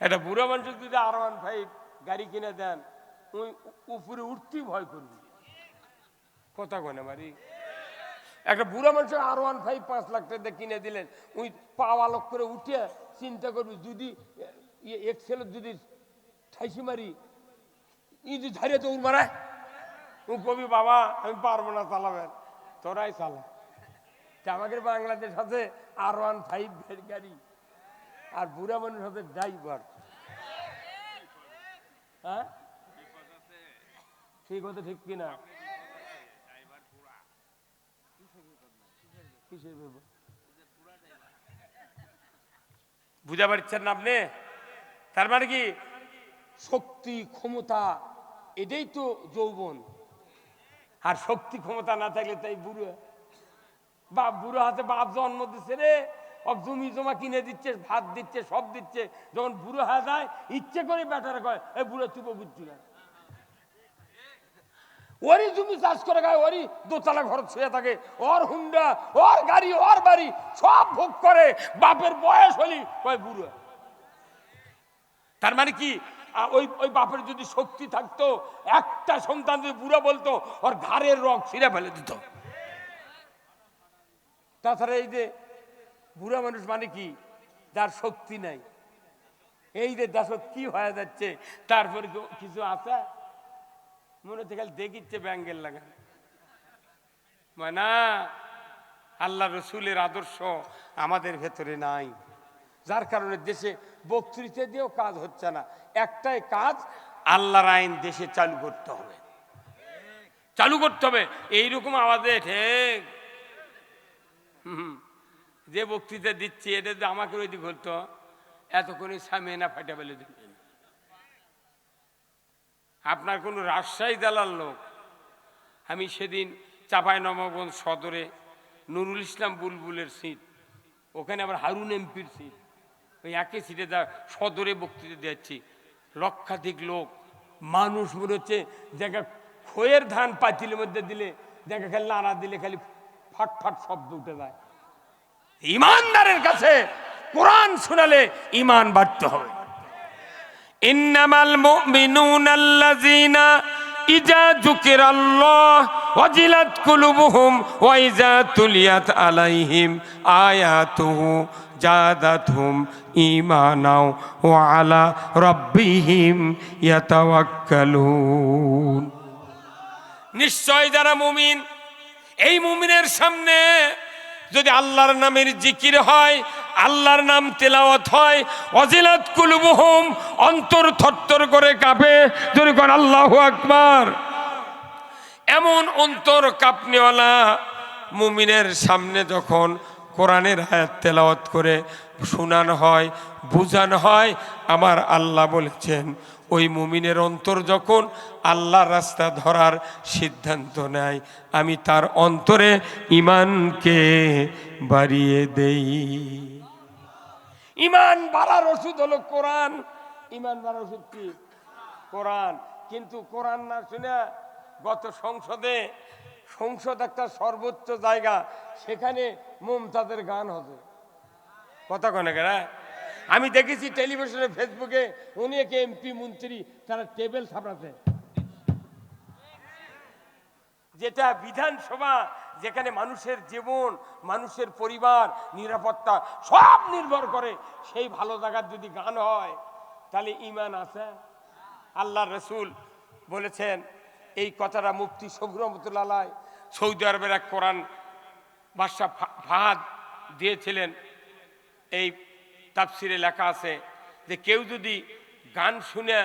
এটা বুড়া মানুষ যদি R15 গাড়ি কিনে দেন, ওই উপরে উঠতেই ভয় করবি, কথা কয় না বাড়ি। একটা বুড়া মানুষের R15 5 লাখ টাকা কিনে দিলেন, ওই পাওয়া লোক করে উঠে চিন্তা করবি, যদি এক্সেলের যদি ঠাইসি মারি যদি ধারে তো মারায়, কবি বাবা আমি পারবো না চালাবেন, তোরাই চালা। আমাদের বাংলাদেশ আছে R15 গাড়ি, আর বুড়া মানুষ হচ্ছে ড্রাইভার। হ্যাঁ সেই কথা ঠিক কিনা? বুঝা পারছেন না আপনি? তার মানে কি শক্তি ক্ষমতা এটাই তো যৌবন, আর শক্তি ক্ষমতা না থাকলে তাই বুড়ো বাপ, বুড়ো হাতে বাপ জন্ম দিচ্ছে রে, জমি জমা কিনে দিচ্ছে, ভাত দিচ্ছে, সব দিচ্ছে। যখন বুড়ো হয়ে যায় ইচ্ছে করে বেটারে কয় এই বুড়ো চুপো বুঝছি না, ওরই জমি চাষ করে খায়, ওরই দোতলা ঘর ছুঁয়ে থাকে, ওর হুন্ডা, ওর গাড়ি, ওর বাড়ি সব ভোগ করে, বাপের বয়স হলি কয় বুড়ো। তার মানে কি ওই বাপের যদি শক্তি থাকতো, একটা সন্তান যদি বুড়া বলতো, ওর ঘাড়ের রগ ছিঁড়ে ফেলে দিত। তাছাড়া এই যে বুড়া মানুষ মানে কি, যার শক্তি নাই, এই যে দেশ কি হয়ে যাচ্ছে, তারপরে কিছু আছে মনে হচ্ছে খালি দেখিচ্ছে ব্যাঙ্গেল লাগা না। আল্লাহ রসুলের আদর্শ আমাদের ভেতরে নাই, যার কারণে দেশে বক্তৃতা দিয়েও কাজ হচ্ছে না। একটাই কাজ, আল্লাহর আইন দেশে চালু করতে হবে, চালু করতে হবে। এইরকম আওয়াজে ঠিক যে বক্তৃতা দিচ্ছে, এটা যদি আমাকে ওই দিক হতো, এতক্ষণই সামিয়ানা ফাটা ফেলে দিতেন। আপনার কোনো রাজশাহী জেলার লোক, আমি সেদিন চাঁপাইনবাবগঞ্জ সদরে নুরুল ইসলাম বুলবুলের সিট, ওখানে আবার হারুন এমপির সিট, ওই একই সিটে যা সদরে বক্তৃতা দিচ্ছি, লক্ষাধিক লোক, মানুষ মনে হচ্ছে জায়গা খয়ের ধান পাতিলের মধ্যে দিলে জায়গা খালি নাড়া দিলে খালি ফাট ফাট শব্দ উঠে যায়। ইমানদারের কাছে কোরআন শোনালে ইমান বাড়তে হবে। ইন্নামাল মুমিনুনা আল্লাযীনা ইযা যুকিরাল্লাহ ওয়াজিলাত কুলুবুহুম ওয়া ইযা তুলিয়াত আলাইহিম আয়াতুহু জাদাতহুম ঈমানাও ওয়া আলা রাব্বিহিম ইয়াতাওয়াক্কালুন। নিশ্চয় যারা মুমিন, এই মুমিনের সামনে যদি আল্লাহর নামের জিকির হয়, আল্লাহর নাম তেলাওয়াত হয়, ওয়াজিলাত কুলুবুহুম, অন্তর থরথর করে কাঁপে, যদি কোন আল্লাহু আকবার। এমন অন্তর কাঁপনেওয়ালা মুমিনের সামনে যখন কোরআনের আয়াত তেলাওয়াত করে শোনানো হয়, বুঝানো হয়, আমার আল্লাহ বলেছেন ওই মুমিনের অন্তর যখন আল্লাহর রাস্তা ধরার সিদ্ধান্ত নেয়, আমি তার অন্তরে ঈমানকে বাড়িয়ে দেই। ঈমান বাড়ার ওষুধ হলো কোরআন। ঈমান বাড়ার ওষুধ কি? কোরআন। কিন্তু কোরআন না শুনে গত সংসদ একটা সর্বোচ্চ জায়গা, সেখানে মুমতাজের গান হবে। কথা কনে কেনা? আমি দেখেছি টেলিভিশনে, ফেসবুকে অনেক এমপি মন্ত্রী তারা টেবিল ছাপাতে, যেটা বিধানসভা, যেখানে মানুষের জীবন, মানুষের পরিবার, নিরাপত্তা সব নির্ভর করে, সেই ভালো জায়গার যদি গান হয় তাহলে ঈমান আছে। আল্লাহ রসুল বলেছেন এই কথাটা, মুফতি শফি রহমতুল্লাহ আলাইহি সৌদি আরবের এক কোরআন বাদশা ফাহাদ দিয়েছিলেন। এই তাফসিরে লেখা আছে যে কেউ যদি গান শুনে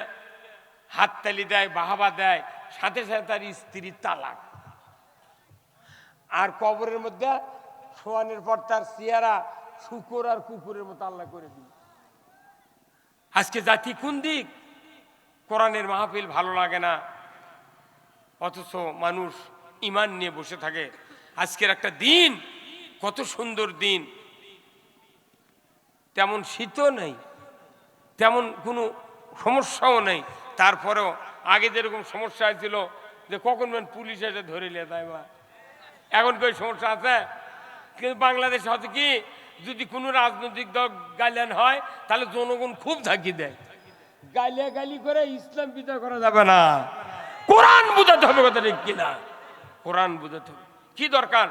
হাততালি দেয়, বাহাবা দেয়, সাথে সাথে তার স্ত্রীর তালাক। আর কবরের মধ্যে শোয়ানোর পর তার চেহারা শুকর আর কুকুরের মতো আল্লাহ করে দিন। আজকে জাতি কোন দিক? কোরআনের মাহফিল ভালো লাগে না, অথচ মানুষ ঈমান নিয়ে বসে থাকে। আজকের একটা দিন, কত সুন্দর দিন, তেমন শীতও নেই, তেমন কোনো সমস্যাও নেই। তারপরেও আগে যেরকম সমস্যা হয়েছিল যে কখন পুলিশ এসে ধরে নিয়ে যায়, বা এখন কি সমস্যা আছে? কিন্তু বাংলাদেশে হচ্ছে কি, যদি কোনো রাজনৈতিক দল গাইলেন হয় তাহলে জনগণ খুব ঝাঁকি দেয়। গালি করে ইসলাম বিজয় করা যাবে না, কোরআন বুঝাতে হবে। কথা ঠিক কিনা? কোরআন বুঝাতে হবে। কি দরকার?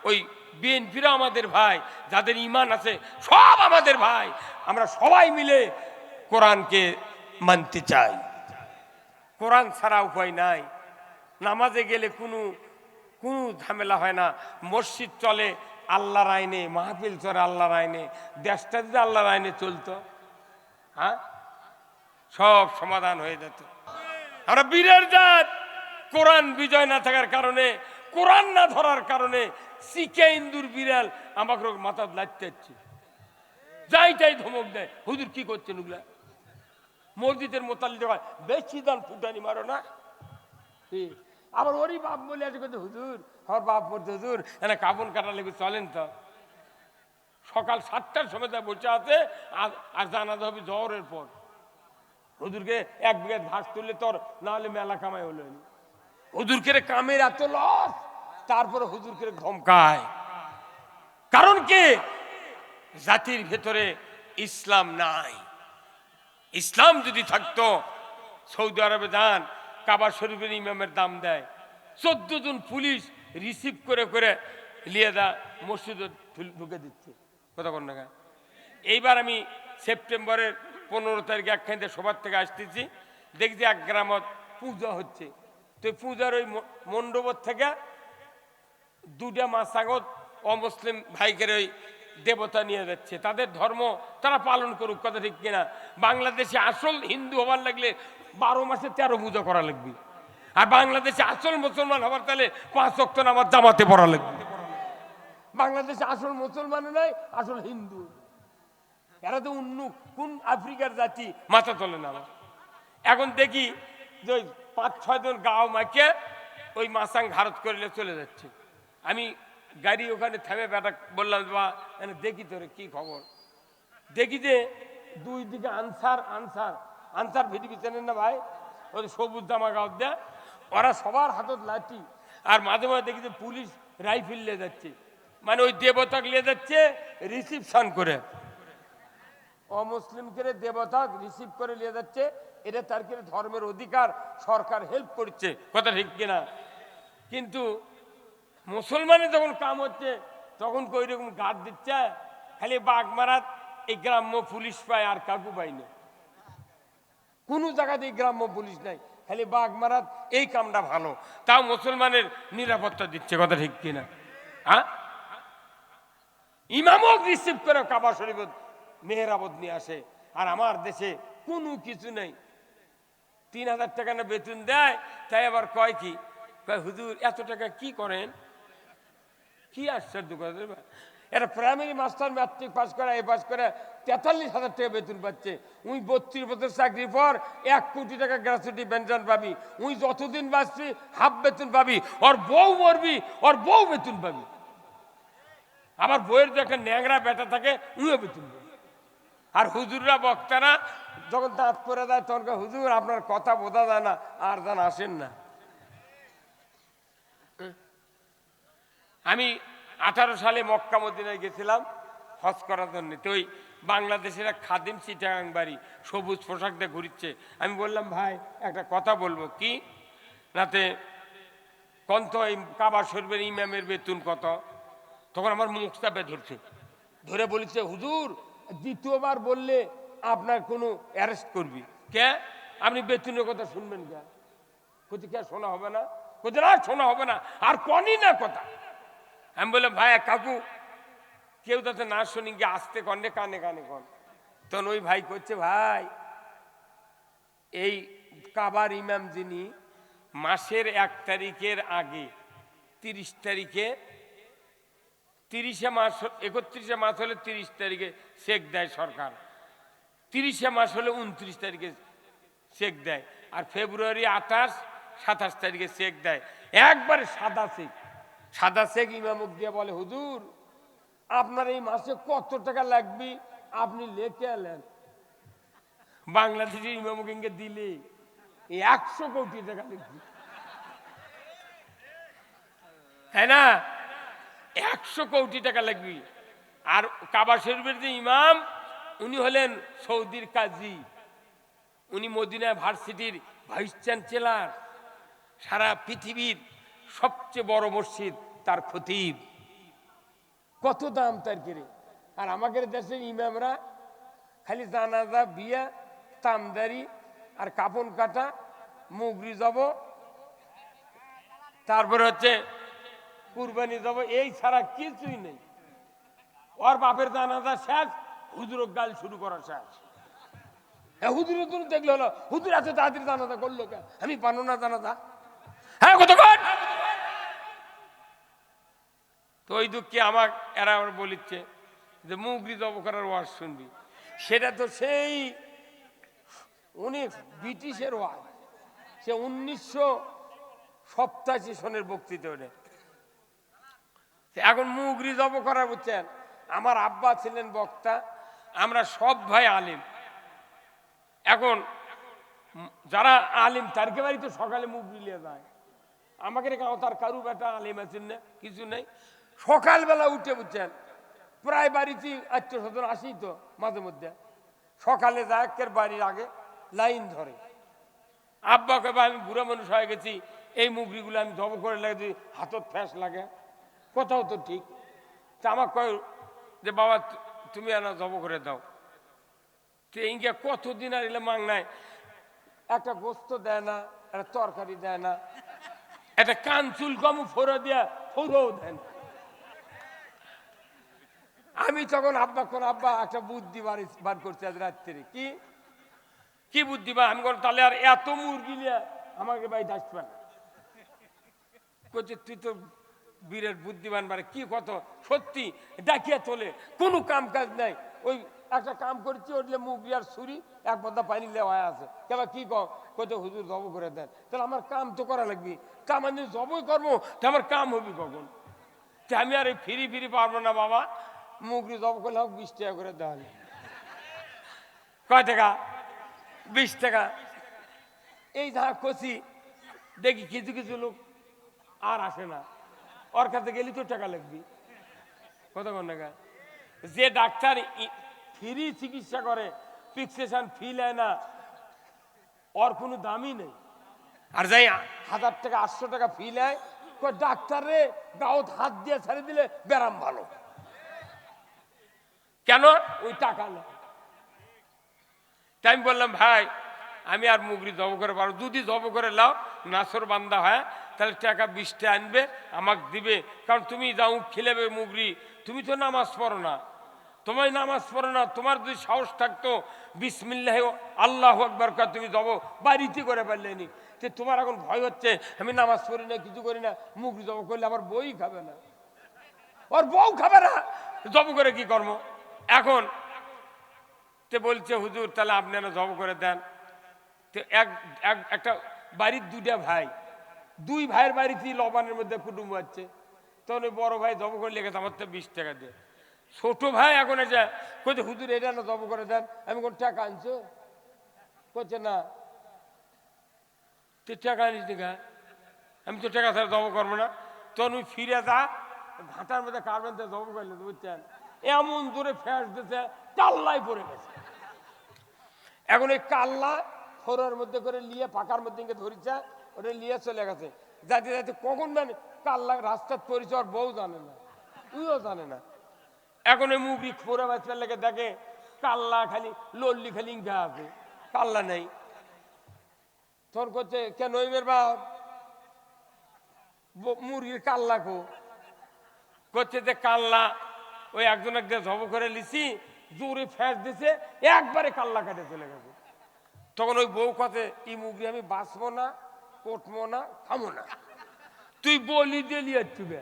ওই বিএনপিরা আমাদের ভাই, যাদের ঈমান আছে সব আমাদের ভাই, আমরা সবাই মিলে কোরআনকে মানতে চাই। কোরআন ছাড়া উপায় নাই। নামাজে গেলে কোনো ঝামেলা হয় না, মসজিদ চলে আল্লাহর আইনে, মাহফিল চলে আল্লাহর আইনে। দেশটা যদি আল্লাহর আইনে চলতো, হ্যাঁ, সব সমাধান হয়ে যেত। আমরা বীরের জাত। কোরআন বিজয় না থাকার কারণে, কোরআন না ধরার কারণে শিখে ইন্দুর বিড়াল আমাকে মাথা লাগতে হচ্ছে, যাই তাই ধমক দেয়। হুজুর কি করছেন ওগুলা? মসজিদের মোতাল্লি বেশি দান ফুটানি মারো না। আবার ওরই বাপ বলে আছে হুজুর, আমার বাপ বলতে হুজুর এনে কাপড় কাটা লেগে চলেন তো। সকাল 7টার সময় বসে আছে, আর জানাজা হবে জহরের পর। হুজুরকে 1 বিঘা ঘাস তুললে তোর, না হলে মেলা কামাই হলো। হুজুরকে কামের এত লস, তারপরে হুজুরকে ধমকায়। কারণ কি? জাতির ভেতরে ইসলাম নাই। ইসলাম যদি থাকতো, সৌদি আরবে যান, কাবা শরীফের ইমামের দাম দেয় 14 জন পুলিশ রিসিভ করে করে নিয়ে যা মসজিদে ঢুকে দিচ্ছে। কথা কন না? এইবার আমি সেপ্টেম্বরের 15 তারিখে একখানে সবার থেকে আসতেছি, দেখছি এক গ্রামত পূজা হচ্ছে। তো পূজার ওই মণ্ডপের থেকে 2টা মাসাগত অমুসলিম ভাইকের ওই দেবতা নিয়ে যাচ্ছে। তাদের ধর্ম তারা পালন করুক, কথা ঠিক কিনা? বাংলাদেশে আসল হিন্দু হবার লাগলে 12 মাসে 13 পূজা করা লাগবে। আর বাংলাদেশে আসল মুসলমান হবার তাহলে 5 ওয়াক্ত নামাজ জামাতে পড়া লাগবে। বাংলাদেশে আসল মুসলমান নাই, আসল হিন্দু। এরা তো অন্য কোন আফ্রিকার জাতি, মাথা চলে না। এখন দেখি যে 5-6 জন গাঁও মাকে ওই মাসাং ঘারত করলে চলে যাচ্ছে। আমি গাড়ি ওখানে থেমে বেটা বললাম, বা দেখি তোরে কি খবর। দেখি যে 2 দিকে আনসার ভিডিপি চেনেন না ভাই, ওই সবুজ জামা গাও দেয়, ওরা সবার হাতত লাঠি। আর মাঝে মাঝে দেখি যে পুলিশ রাইফেল নিয়ে যাচ্ছে, মানে ওই দেবতাকে নিয়ে যাচ্ছে রিসিপশন করে। অমুসলিমকে দেবতা রিসিভ করে নিয়ে যাচ্ছে, এটা তার কি ধর্মের অধিকার, সরকার হেল্প করছে। কথা ঠিক কিনা? কিন্তু মুসলমানের যখন কাম হচ্ছে তখন কই রকম গার্ড দিচ্ছে। খালি বাগমারাত এই গ্রাম্য পুলিশ পায়, আর কাকু পাই না। কোনো জায়গাতে গ্রাম্য পুলিশ নাই, খালি বাগমারাত এই কামটা ভালো, তাও মুসলমানের নিরাপত্তা দিচ্ছে। কথা ঠিক কিনা? হ্যাঁ, ইমামক রিসিভ করে কাবা শরীফ মেহরাবত নিয়ে আসে। আর আমার দেশে কোনো কিছু নেই। 3000 টাকা না বেতন দেয়, তাই আবার কয় কি, কয় হুজুর এত টাকা কি করেন? কি আশ্চর্য কথা! এটা প্রাইমারি মাস্টার ম্যাট্রিক পাস করে এ পাস করে 43,000 টাকা বেতন পাচ্ছে। উই 32 বছর চাকরি পর 1 কোটি টাকা গ্র্যাচুইটি পেনশন পাবি। উই যতদিন বাঁচবি হাফ বেতন পাবি, ওর বউ মরবি ওর বউ বেতন পাবি। আমার বইয়ের যে একটা ন্যাংরা বেটা থাকে উইও বেতন পাবি। আর হুজুররা বক্তারা যখন দাঁত পরে দেয় তখন হুজুর আপনার কথা বোঝা যায় না, আর যান আসেন না। আমি 18 সালে মক্কা মদিনায় গেছিলাম হজ করার জন্য। তো ওই বাংলাদেশের এক খাদিম চিটাগাং বাড়ি সবুজ পোশাক দিয়ে ঘুরিচ্ছে। আমি বললাম ভাই একটা কথা বলবো কি নাতে কত এই কাবা শরীফের ইমামের বেতন কত? তখন আমার মুখ চাপে ধরছে, ধরে বলেছে হুজুর দ্বিতীয়বার বললে আপনার কোনো অ্যারেস্ট করবি। কে? আপনি বেতনের কথা শুনবেন কে? কোথায় কে শোনা হবে না? কোথায় আর শোনা হবে না, আর কনই না কথা। আমি বললাম ভাই কাকু কেউ যাতে না শুনি গিয়ে আসতে কনে কানে কানে কন। তখন ওই ভাই করছে ভাই এই কাবার ইমাম যিনি মাসের 1 তারিখের আগে 30 তারিখে 30 মাস 31 মাস হলে 30 তারিখে চেক দেয় সরকার, 30 মাস হলে 29 তারিখে চেক দেয়, আর ফেব্রুয়ারি 28 27 তারিখে চেক দেয়। একবারে সাদা চেক, সাদা চেক ইমামক দিয়ে বলে হুজুর আপনার এই মাসে কত টাকা লাগবে আপনি লেখে এলেন। বাংলাদেশের ইমামকে দিলে 100 কোটি টাকা লিখবি, তাই না? 100 কোটি টাকা লাগবে। আর কাবা শরীফের যে ইমাম উনি হলেন সৌদির কাজী, উনি মদিনা ভার্সিটির ভাইস চ্যান্সেলর, সারা পৃথিবীর সবচেয়ে বড় মসজিদ তার খতিব। কত দাম তার কেড়ে। আর আমাদের দেশের ইমামরা খালি জানাজা বিয়া তামদারি আর কাপন কাটা মুগরি যাব তারপরে হচ্ছে কুরবানি যাব, এই ছাড়া কিছুই নেই। ওর বাপের জানাজা শেষ হুজুর গাল শুরু করা শেষ। হুজুরের জন্য দেখলে হলো হুজুর এত তাড়াতাড়ি জানাজা করলো কে? আমি পানো না জানাজা। হ্যাঁ কতক্ষণ। তো ওই দুঃখে আমার এরা আমার বলিচ্ছে যে মুগরি জব করার ওয়াজ শুনবি। সেটা তো সেই অনেক ব্রিটিশের ওয়াজ, সে 1987 সনের বক্তৃতা। ওটা এখন মুগরি জব করা বুঝছেন। আমার আব্বা ছিলেন বক্তা, আমরা সব ভাই আলিম। এখন যারা আলিম তারকে বাড়ি তো সকালে মুগরি নিয়ে যায়। আমাকে তার কারু বেটা আলিম আছেন না, কিছু নেই। সকালবেলা উঠে বুঝছেন প্রায় বাড়িতে 800 আসি তো মাঝে মধ্যে সকালে যায় বাড়ির আগে লাইন ধরে। আব্বাকে আমি বুড়া মানুষ হয়ে গেছি, এই মুগরিগুলো আমি জব করে লাগে হাতত ফ্যাস লাগে, কোথাও তো ঠিক। তা আমার কয় যে বাবা তুমি আনা জব করে দাও। তো ইঙ্গে কতদিন আর এলে মাং নাই, একটা গোস্ত দেয় না, একটা তরকারি দেয় না, একটা কানচুল কমু ফোড়ো দিয়া ফোড়ও দেয় না। আমি তখন আব্বা কোন আব্বা একটা বুদ্ধি বার করছে আজ রাত্রে। কি কি বুদ্ধি বা? আমি তাহলে আর এত মুরগি নিয়ে আমাকে ভাই ডাকবে না। তুই তো বীরের বুদ্ধিমান বারে কি কত সত্যি ডাকিয়া চলে, কোনো কাম কাজ নাই। ওই একটা কাম করছি ওটলে মুগরি আর ছুরি এক বদা পানি লেওয়া আছে, কেবা কি কত হুজুর জব করে দেন। তাহলে আমার কাম তো করা লাগবে, কাম আমি জবই করবো তো আমার কাম হবি কখন? আমি আর ফিরি ফিরি পারবো না বাবা, মুগরি জব করলে হোক 20 টাকা করে দেওয়া। কয় টাকা? 20 টাকা। এই যা কষি দেখি কিছু কিছু লোক আর আসে না, ওর কাছে গেলি তো টাকা লাগবে। কতক্ষণ টাকা? যে ডাক্তার ফ্রি চিকিৎসা করে, প্রেসক্রিপশন ফি নেয় না, ওর কোনো দামই নেই। আর যাই 1000 টাকা 800 টাকা ফি নেয়, ডাক্তারে গাঁত হাত দিয়ে ছেড়ে দিলে ব্যারাম ভালো। কেন? ওই টাকা নেই। তাই আমি বললাম ভাই আমি আর মুগরি জব করে পারবো, যদি জব করে লাও নাসর বান্দা হয় তাহলে টাকা 20টা আনবে আমাকে দিবে। কারণ তুমি যাও খিলেবে মুগরি, তুমি তো নামাজ পড়ো না, তোমায় নামাজ পড়ো না। তোমার যদি সাহস থাকতো বিসমিল্লাহ আল্লাহু আকবার তুমি জব বাড়িতে করে পারলেনি। তো তোমার এখন ভয় হচ্ছে আমি নামাজ পড়ি না কিছু করি না, মুগরি জব করলে আমার বই খাবে না, ওর বউ খাবে না, জব করে কি কর্ম? এখন তে বলছে হুজুর তাহলে আপনি না জব করে দেন। তো একটা বাড়ির দুইটা ভাই, দুই ভাইয়ের বাড়িতে লবণের মধ্যে কুটুম্ব হচ্ছে। তখন ওই বড় ভাই জব করে লেগেছে আমার তো 20 টাকা দিয়ে। ছোট ভাই এখন এসে কইছে হুজুর এটা না জব করে দেন। আমি কোন টাকা আনছো? করছে না। তুই টাকা আনিস নি? আমি তো টাকা ছাড়া জব করবো না। তখন ওই ফিরে যা ঘাটার মধ্যে কারবেন জব করলে বুঝছেন, এমন জোরে ফ্যাস দিতে কাল্লাই পড়ে গেছে। এখন ওই কাল্লা খোরের মধ্যে করে নিয়ে পাকার মধ্যে ধরিছে, ওটা নিয়ে চলে গেছে। যাতে যাতে কখন জানে কাল্লা রাস্তার পরিচয় বউ জানে না, তুইও জানে না। এখন ওই মুগরি খোরে বাঁচবার লেগে দেখে কাল্লা খালি লল্লি খালি ইঙ্গা আছে, কাল্লা নেই। তখন করছে কেন ওইমের বাপ মুরগির কাল্লা কো? করছে যে কাল্লা ওই একজন একজন জব করে লিছি, জোরে ফ্যাস দিছে, একবারে কাল্লা কাটে চলে গেছে। তখন ওই বউ কথা ই মুগরি আমি বাঁচবো না, কটবো না, খামো না, তুই বলি দিলি চুবে।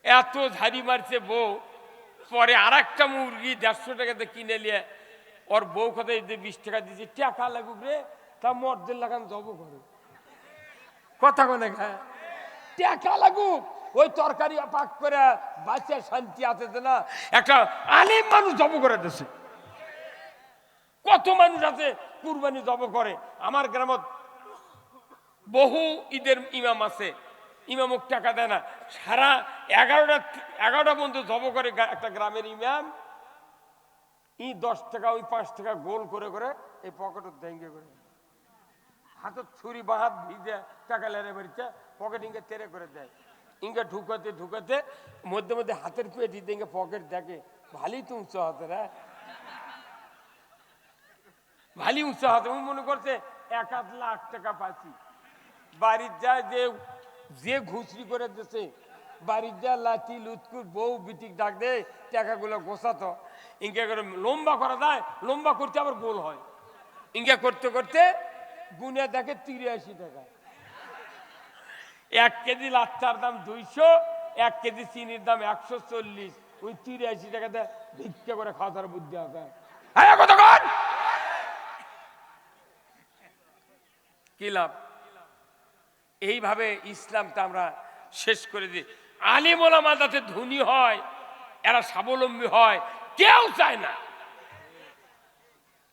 এত ঝাড়ি মারছে বউ। পরে আর একটা মুরগি 150 টাকাতে কিনে নিয়ে ওর বউ কথা 20 টাকা দিয়েছে, টাকা লাগুক রে, তা মর্দের লাগান জব করে কথা কোনে খায় টাকা লাগুক, ওই তরকারি পাক করে বাচ্চা শান্তি আছে না। একটা আলেম মানুষ জব করে দিছে। কত মানুষ আছে কুরবানি জব করে। আমার গ্রামত বহু ঈদের ইমাম আছে, ইমামক টাকা দেয় না, সারা 11টা পর্যন্ত জব করে একটা গ্রামের ইমাম। 10 টাকা ওই 5 টাকা গোল করে করে এই পকেটে ভেঙে করে হাতত ছুরি বা হাত ভিজে টাকা লেরে বেরিয়েছে, পকেট ইঙ্গে তেরে করে দেয়। ইঙ্গে ঢুকাতে ঢুকাতে মধ্যে মধ্যে হাতের পেট ইঙ্গে পকেট দেখে, ভালোই তো উঁচু হাতের, হ্যাঁ ভালোই উঁচু হাতে। মনে করছে 1-8 লাখ টাকা পাচ্ছি। বাড়ির যায় যে ঘুষরি করে দিচ্ছে, বাড়ির যা লাঠি লুৎকুর বউ বিটিক ডাক দে টাকাগুলো গোছাতো। ইঙ্গে করে লম্বা করা যায়, লম্বা করতে আবার গোল হয়। ইঙ্গে করতে করতে গুনে দেখে 83 টাকা। 1 কেজি লাচ্চার দাম 200, 1 কেজি চিনির দাম 140। ওই 83 টাকাতে ভিক্ষা করে খাওয়ার বুদ্ধি আছে। কি লাভ? এইভাবে ইসলামটা আমরা শেষ করে দিই। আলিম ওলামা যাতে ধনী হয়, এরা স্বাবলম্বী হয়, কেউ চায় না,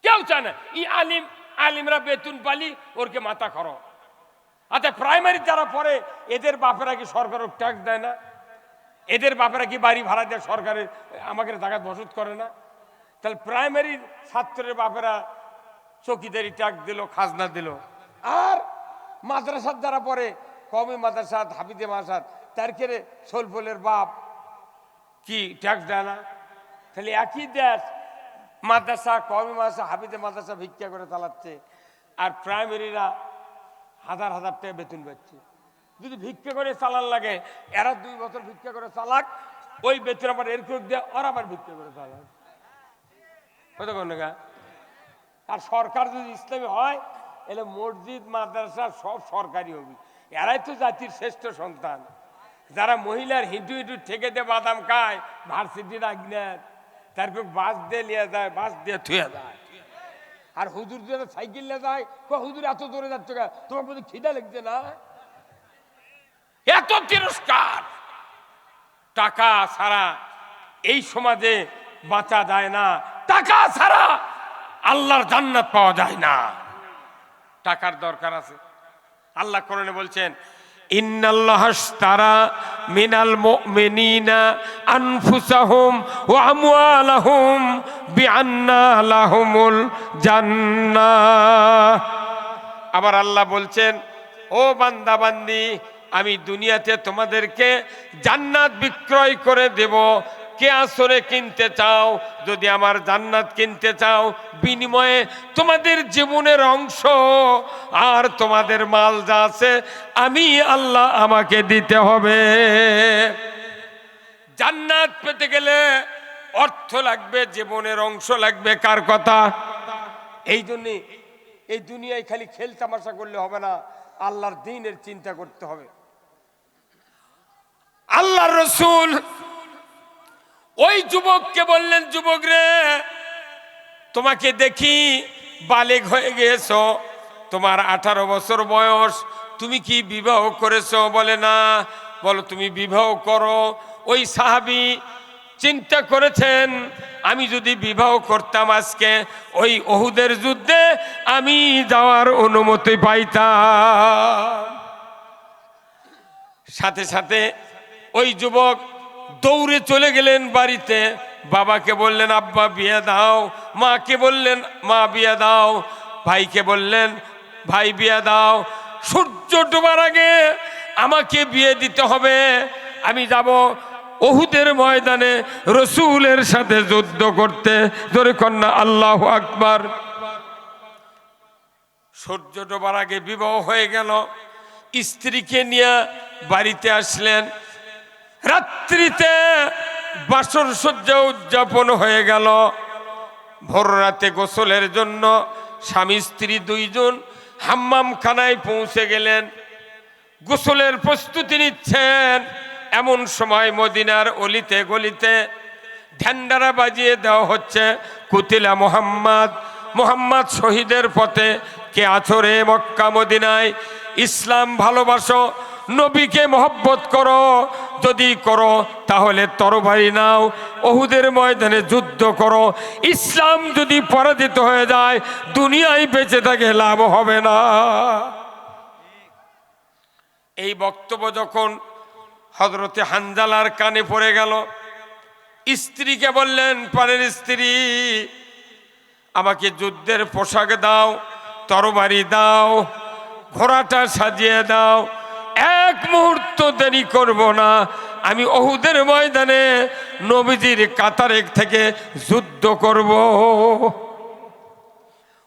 কেউ চায় না। আলিমরা বেতন পালি ওরকে মাথা খরো। আচ্ছা প্রাইমারি যারা পড়ে এদের বাপেরা কি সরকারের ট্যাক্স দেয় না? এদের বাপেরা কি বাড়ি ভাড়া দেয় সরকারের আমাকে জায়গায় বসত করে না? তাহলে প্রাইমারি ছাত্রের বাপেরা চকিদারি ট্যাক্স দিল, খাজনা দিল। আর মাদ্রাসার যারা পড়ে কমি মাদ্রাসা হাফিজে মাদ্রাসা তার কেড়ে সোলফলের বাপ কি ট্যাক্স দেয় না? তাহলে একই দেশ মাদ্রাসা কমি মাদ্রাসা হাফিজে মাদ্রাসা ভিক্ষা করে চালাচ্ছে, আর প্রাইমারিরা হাজার হাজার টাকা বেতন পাচ্ছে। যদি ভিক্ষা করে চালান লাগে, এরা 2 বছর ভিক্ষা করে চালাক, ওই বেতন আবার এরকম দিয়ে ওরা আবার ভিক্ষা করে চালাক। আর সরকার যদি ইসলামী হয় এলে মসজিদ মাদ্রাসা সব সরকারি হবে। এরাই তো জাতির শ্রেষ্ঠ সন্তান। যারা মহিলার হিঁটু হিঁটু ঠেকে দিয়ে বাদাম খায়, ভার্সিটির আগ্নেয় তারপর বাস দিয়ে নিয়ে যায়, বাস দিয়ে থুয়ে যায়। আর হুজুর যদি সাইকেল নিয়ে যায়, হুজুর এত দূরে যাচ্ছে, তোমার প্রতি খিদা লাগছে না? এত তিরস্কার। টাকা ছাড়া এই সমাজে বাঁচা যায় না, টাকা ছাড়া আল্লাহর জান্নাত পাওয়া যায় না। টাকার দরকার আছে। আল্লাহ কোরআনে বলছেন ইন্নাল্লাহাশতারা মিনাল মুমিনিনা আনফুসাহুম ওয়া আমওয়ালাহুম বিআন্না লাহুমুল জান্নাহ। আবার আল্লাহ বলছেন ও বান্দা বান্দি, আমি দুনিয়াতে তোমাদেরকে জান্নাত বিক্রয় করে দেব। কে আসরে কিনতে চাও? যদি আমার জান্নাত কিনতে চাও, বিনিময়ে তোমাদের জীবনের অংশ আর তোমাদের মাল যা আছে আমি আল্লাহ আমাকে দিতে হবে। জান্নাত পেতে গেলে অর্থ লাগবে, জীবনের অংশ লাগবে। কার কথা? এই জন্যে এই দুনিয়ায় খালি খেল তামাশা করলে হবে না, আল্লাহর দ্বীনের চিন্তা করতে হবে। আল্লাহর রাসূল ওই যুবককে বললেন, যুবক রে, তোমাকে দেখি বালেগ হয়ে গেছো, তোমার 18 বছর বয়স, তুমি কি বিবাহ করেছো? বলে না। বলো তুমি বিবাহ করো। ওই সাহাবী চিন্তা করেছেন, আমি যদি বিবাহ করতাম আজকে ওই উহুদের যুদ্ধে আমি যাওয়ার অনুমতি পাইতাম। সাথে সাথে ওই যুবক দৌড়ে চলে গেলেন বাড়িতে। বাবাকে বললেন আব্বা বিয়ে দাও, মাকে বললেন মা বিয়ে দাও, ভাইকে বললেন ভাই বিয়ে দাও। সূর্য ডোবার আগে আমাকে বিয়ে দিতে হবে, আমি যাব উহুদের ময়দানে রসুলের সাথে যুদ্ধ করতে। জোরে কন্যা আল্লাহু আকবার। সূর্য ডোবার আগে বিবাহ হয়ে গেল। স্ত্রীকে নিয়ে বাড়িতে আসলেন। রাত্রিতে বাসর সজ্জা উদযাপন হয়ে গেল। ভোর রাতে গোসলের জন্য স্বামী স্ত্রী দুইজন হাম্মাম খানায় পৌঁছে গেলেন। গোসলের প্রস্তুতি নিচ্ছেন। এমন সময় মদিনার অলিতে গলিতে ঢান্ডারা বাজিয়ে দেওয়া হচ্ছে, কুতিলা মোহাম্মদ, মোহাম্মদ শহীদের পথে কে আছো রে মক্কা মদিনায়? ইসলাম ভালোবাসো, নবীকে মহব্বত করো, যদি করো তাহলে তরবারি নাও, উহুদের ময়দানে যুদ্ধ করো। ইসলাম যদি পরাজিত হয়ে যায় দুনিয়ায় বেঁচে থাকে লাভ হবে না। এই বক্তব্য যখন হযরতে হানজালার কানে পড়ে গেল, স্ত্রীকে বললেন, পারের স্ত্রী, আমাকে যুদ্ধের পোশাক দাও, তরবারি দাও, ঘোড়াটা সাজিয়ে দাও, এক মুহূর্ত দেরি করব না, আমি উহুদের ময়দানে নবীজির কাতারে থেকে যুদ্ধ করব।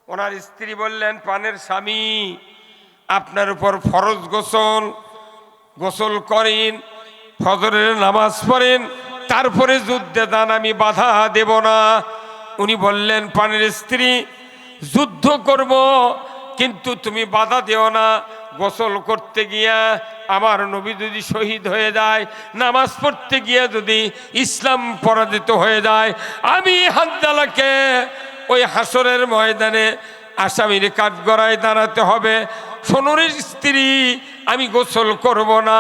ওনার স্ত্রী বললেন, পানের স্বামী, আপনার উপর ফরজ গোসল করেন, ফজরের নামাজ পড়েন, তারপরে যুদ্ধে দান, আমি বাধা দেব না। উনি বললেন, পানের স্ত্রী, যুদ্ধ করব কিন্তু তুমি বাধা দিও না। গোসল করতে গিয়া আমার নবী যদি শহীদ হয়ে যায়, নামাজ পড়তে গিয়া যদি ইসলাম পরাজিত হয়ে যায়, আমি হানজালাকে ওই হাসরের ময়দানে আসামির কাঠগড়ায় দাঁড়াতে হবে। সোনরের স্ত্রী, আমি গোসল করব না,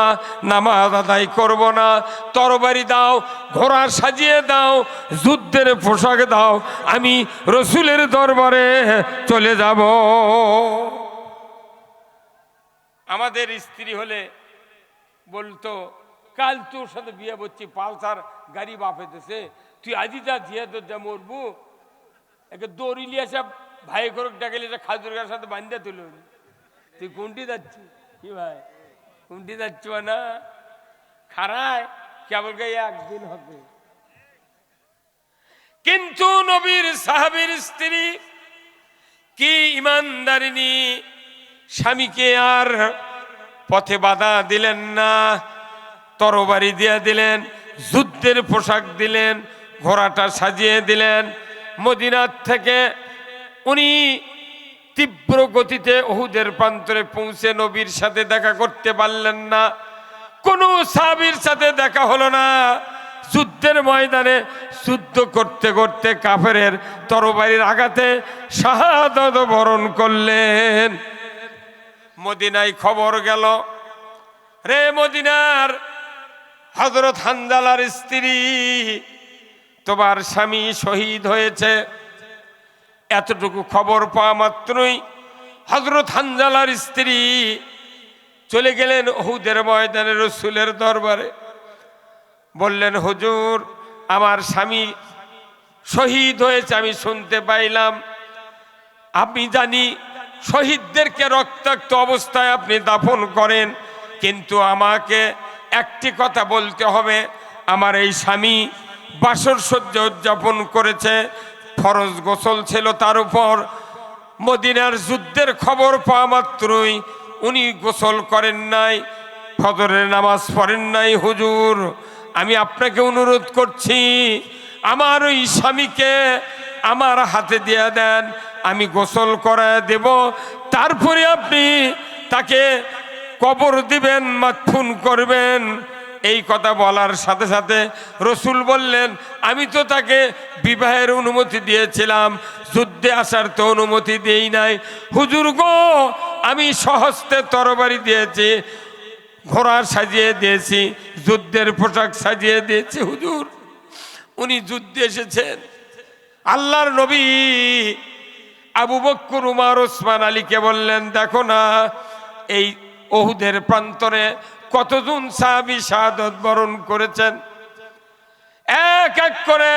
নামাজ আদায় করব না, তরবারি দাও, ঘোড়া সাজিয়ে দাও, যুদ্ধের পোশাক দাও, আমি রসুলের দরবারে চলে যাব। আমাদের স্ত্রী হলে বলতো, কাল তোর সাথে বিয়ে করছি, পালসার গাড়ি বাপেতেছে, তুই আজি যা জিয়া তোর যা মরবু, একে দড়ি লিয়ে সব ভাই করে ডাকেলে খাজুর গাছের সাথে বান্ধে তুলে, তুই কোনটি যাচ্ছি? কি ভাই কোনটি যাচ্ছ না? খারায় কেবল গায়ে একদিন হবে। কিন্তু নবীর সাহাবীর স্ত্রী কি ইমানদারিনী, স্বামীকে আর পথে বাধা দিলেন না, তরবারি দিয়ে দিলেন, যুদ্ধের পোশাক দিলেন, ঘোড়াটা সাজিয়ে দিলেন। মদিনার থেকে উনি তীব্র গতিতে উহুদের প্রান্তরে পৌঁছে নবীর সাথে দেখা করতে পারলেন না। কোনো সাহাবীর সাথে দেখা হলো না। যুদ্ধের ময়দানে যুদ্ধ করতে করতে কাফেরের তরবারির আঘাতে শাহাদাত বরণ করলেন। মদিনায় খবর গেল, রে মদিনার হযরত হানজালার স্ত্রী, তোমার স্বামী শহীদ হয়েছে। এতটুকু খবর পাওয়া মাত্রই হযরত হানজালার স্ত্রী চলে গেলেন উহুদের ময়দানে রসুলের দরবারে। বললেন, হুজুর, আমার স্বামী শহীদ হয়েছে, আমি শুনতে পাইলাম। আমি জানি শহীদদেরকে রক্তাক্ত অবস্থায় আপনি দাফন করেন, কিন্তু আমাকে একটি কথা বলতে হবে, আমার এই স্বামী বাসর সজ্জা উদযাপন করেছে, ফরজ গোসল ছিল তার উপর। মদিনার যুদ্ধের খবর পাওয়া মাত্রই উনি গোসল করেন নাই, ফজরের নামাজ পড়েন নাই। হুজুর, আমি আপনাকে অনুরোধ করছি, আমার ওই স্বামীকে আমার হাতে দিয়ে দেন, আমি গোসল করায় দেব, তারপরে আপনি তাকে কবর দিবেন, মাদফুন করবেন। এই কথা বলার সাথে সাথে রসুল বললেন, আমি তো তাকে বিবাহের অনুমতি দিয়েছিলাম, যুদ্ধে আসার তো অনুমতি দেই নাই। হুজুর গো, আমি সহস্তে তরবারি দিয়েছি, ঘোড়া সাজিয়ে দিয়েছি, যুদ্ধের পোশাক সাজিয়ে দিয়েছি। হুজুর, উনি যুদ্ধে এসেছেন। আল্লাহর নবী আবু বকর, উমর, ওসমান আলীকে বললেন, দেখো না এই ওহুদের প্রান্তরে কতজন সাহাবী শাহাদাত বরণ করেছেন। এক এক করে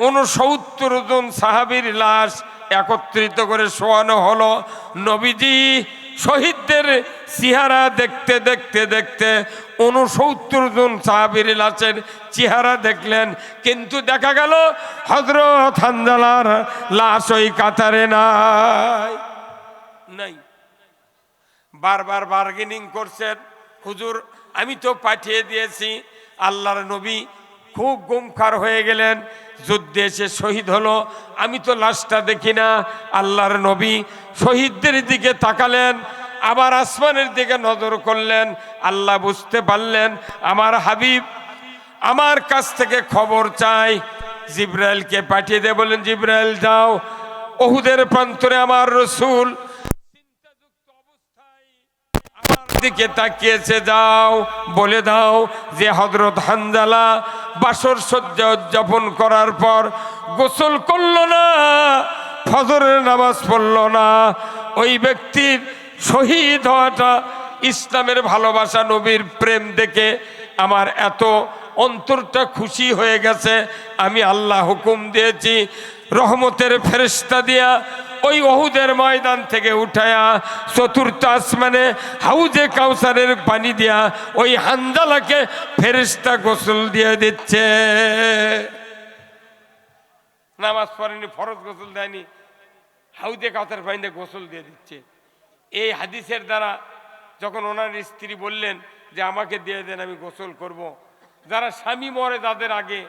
69 জন সাহাবীর লাশ একত্রিত করে শোয়ানো হলো। নবীজি শহীদদের চেহারা দেখতে দেখতে দেখতে 69 জন সাহাবীর লাশের চেহারা দেখলেন, কিন্তু দেখা গেল হযরত হানজালার লাশ ওই কাতারে নাই। বারবার বার্গেনিং করছেন, হুজুর আমি তো পাঠিয়ে দিয়েছি। আল্লাহর নবী খুব গুমখার হয়ে গেলেন, যুদ্ধে এসে শহীদ হলো, আমি তো লাশটা দেখি না। আল্লাহর নবী শহীদদের দিকে তাকালেন, আবার আসমানের দিকে নজর করলেন। আল্লাহ বুঝতে পারলেন আমার হাবিব আমার কাছ থেকে খবর চাই। জিব্রাইলকে পাঠিয়ে দিয়ে বলেন, জিব্রাইল যাও, ওহুদের প্রান্তরে আমার রসুল দিকে তাকিয়েছে, যাও বলে দাও যে হযরত হানজালা বাসর সজ্জা উদযাপন করার পর গোসল করল না, ফজরের নামাজ পড়ল না, ওই ব্যক্তির শহীদ হওয়াটা ইসলামের ভালোবাসা, নবীর প্রেম দেখে আমার এত অন্তরটা খুশি হয়ে গেছে। আমি আল্লাহ হুকুম দিয়েছি রহমতের ফেরেশতা দিয়া ওই ওহুদের ময়দান থেকে উঠায়া চতুর্থ আসমানে হাউজে কাউসারের পানি দিয়া ওই হানজালাকে ফেরেশতা গোসল দিয়ে দিচ্ছে। নামাজ পড়েনি, ফরজ গোসল দেয়নি, হাউজে কাউসারের পানি দিয়ে গোসল দিয়ে দিচ্ছে। এই হাদিসের দ্বারা যখন ওনার স্ত্রী বললেন যে আমাকে দিয়ে দেন, আমি গোসল করব। যারা স্বামী মরে, যাদের আগে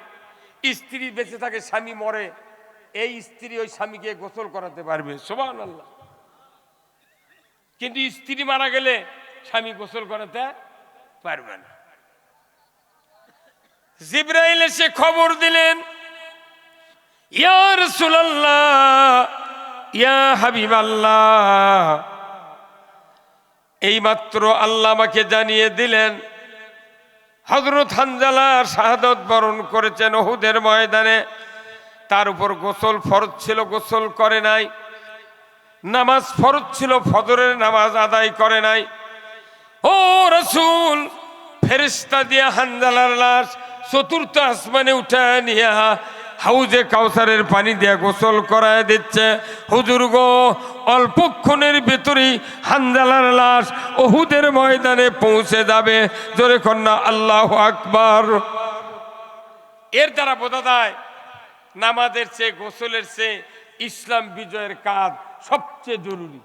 স্ত্রী বেঁচে থাকে, স্বামী মরে, এই স্ত্রী ওই স্বামীকে গোসল করাতে পারবে, সুবহানাল্লাহ। কিন্তু স্ত্রী মারা গেলে স্বামী গোসল করাতে পারবে না। জিবরাইল এসে খবর দিলেন, ইয়া রাসূলুল্লাহ, ইয়া হাবিবাল্লাহ, এইমাত্র আল্লাহ আমাকে জানিয়ে দিলেন হযরত হানজালা শাহাদাত বরণ করেছেন ওহুদের ময়দানে। তার উপর গোসল ফরজ ছিল, গোসল করে নাই। নামাজ ফরজ ছিল, ফজরের নামাজ আদায় করে নাই। ও রাসূল, ফেরেশতা দিয়ে হানজালার লাশ চতুর্থ আসমানে উঠায় নিয়ে হাউজে কাউসারের পানি দিয়ে গোসল করায় দিচ্ছে। হুজুর গো, অল্পক্ষণের ভেতরেই হানজালার লাশ ওহুদের ময়দানে পৌঁছে যাবে। জোরে কন্যা আল্লাহু আকবার। এর দ্বারা বোঝা যায় নামাজের চেয়ে, গোসলের চেয়ে ইসলাম বিজয়ের কাজ সবচেয়ে জরুরি।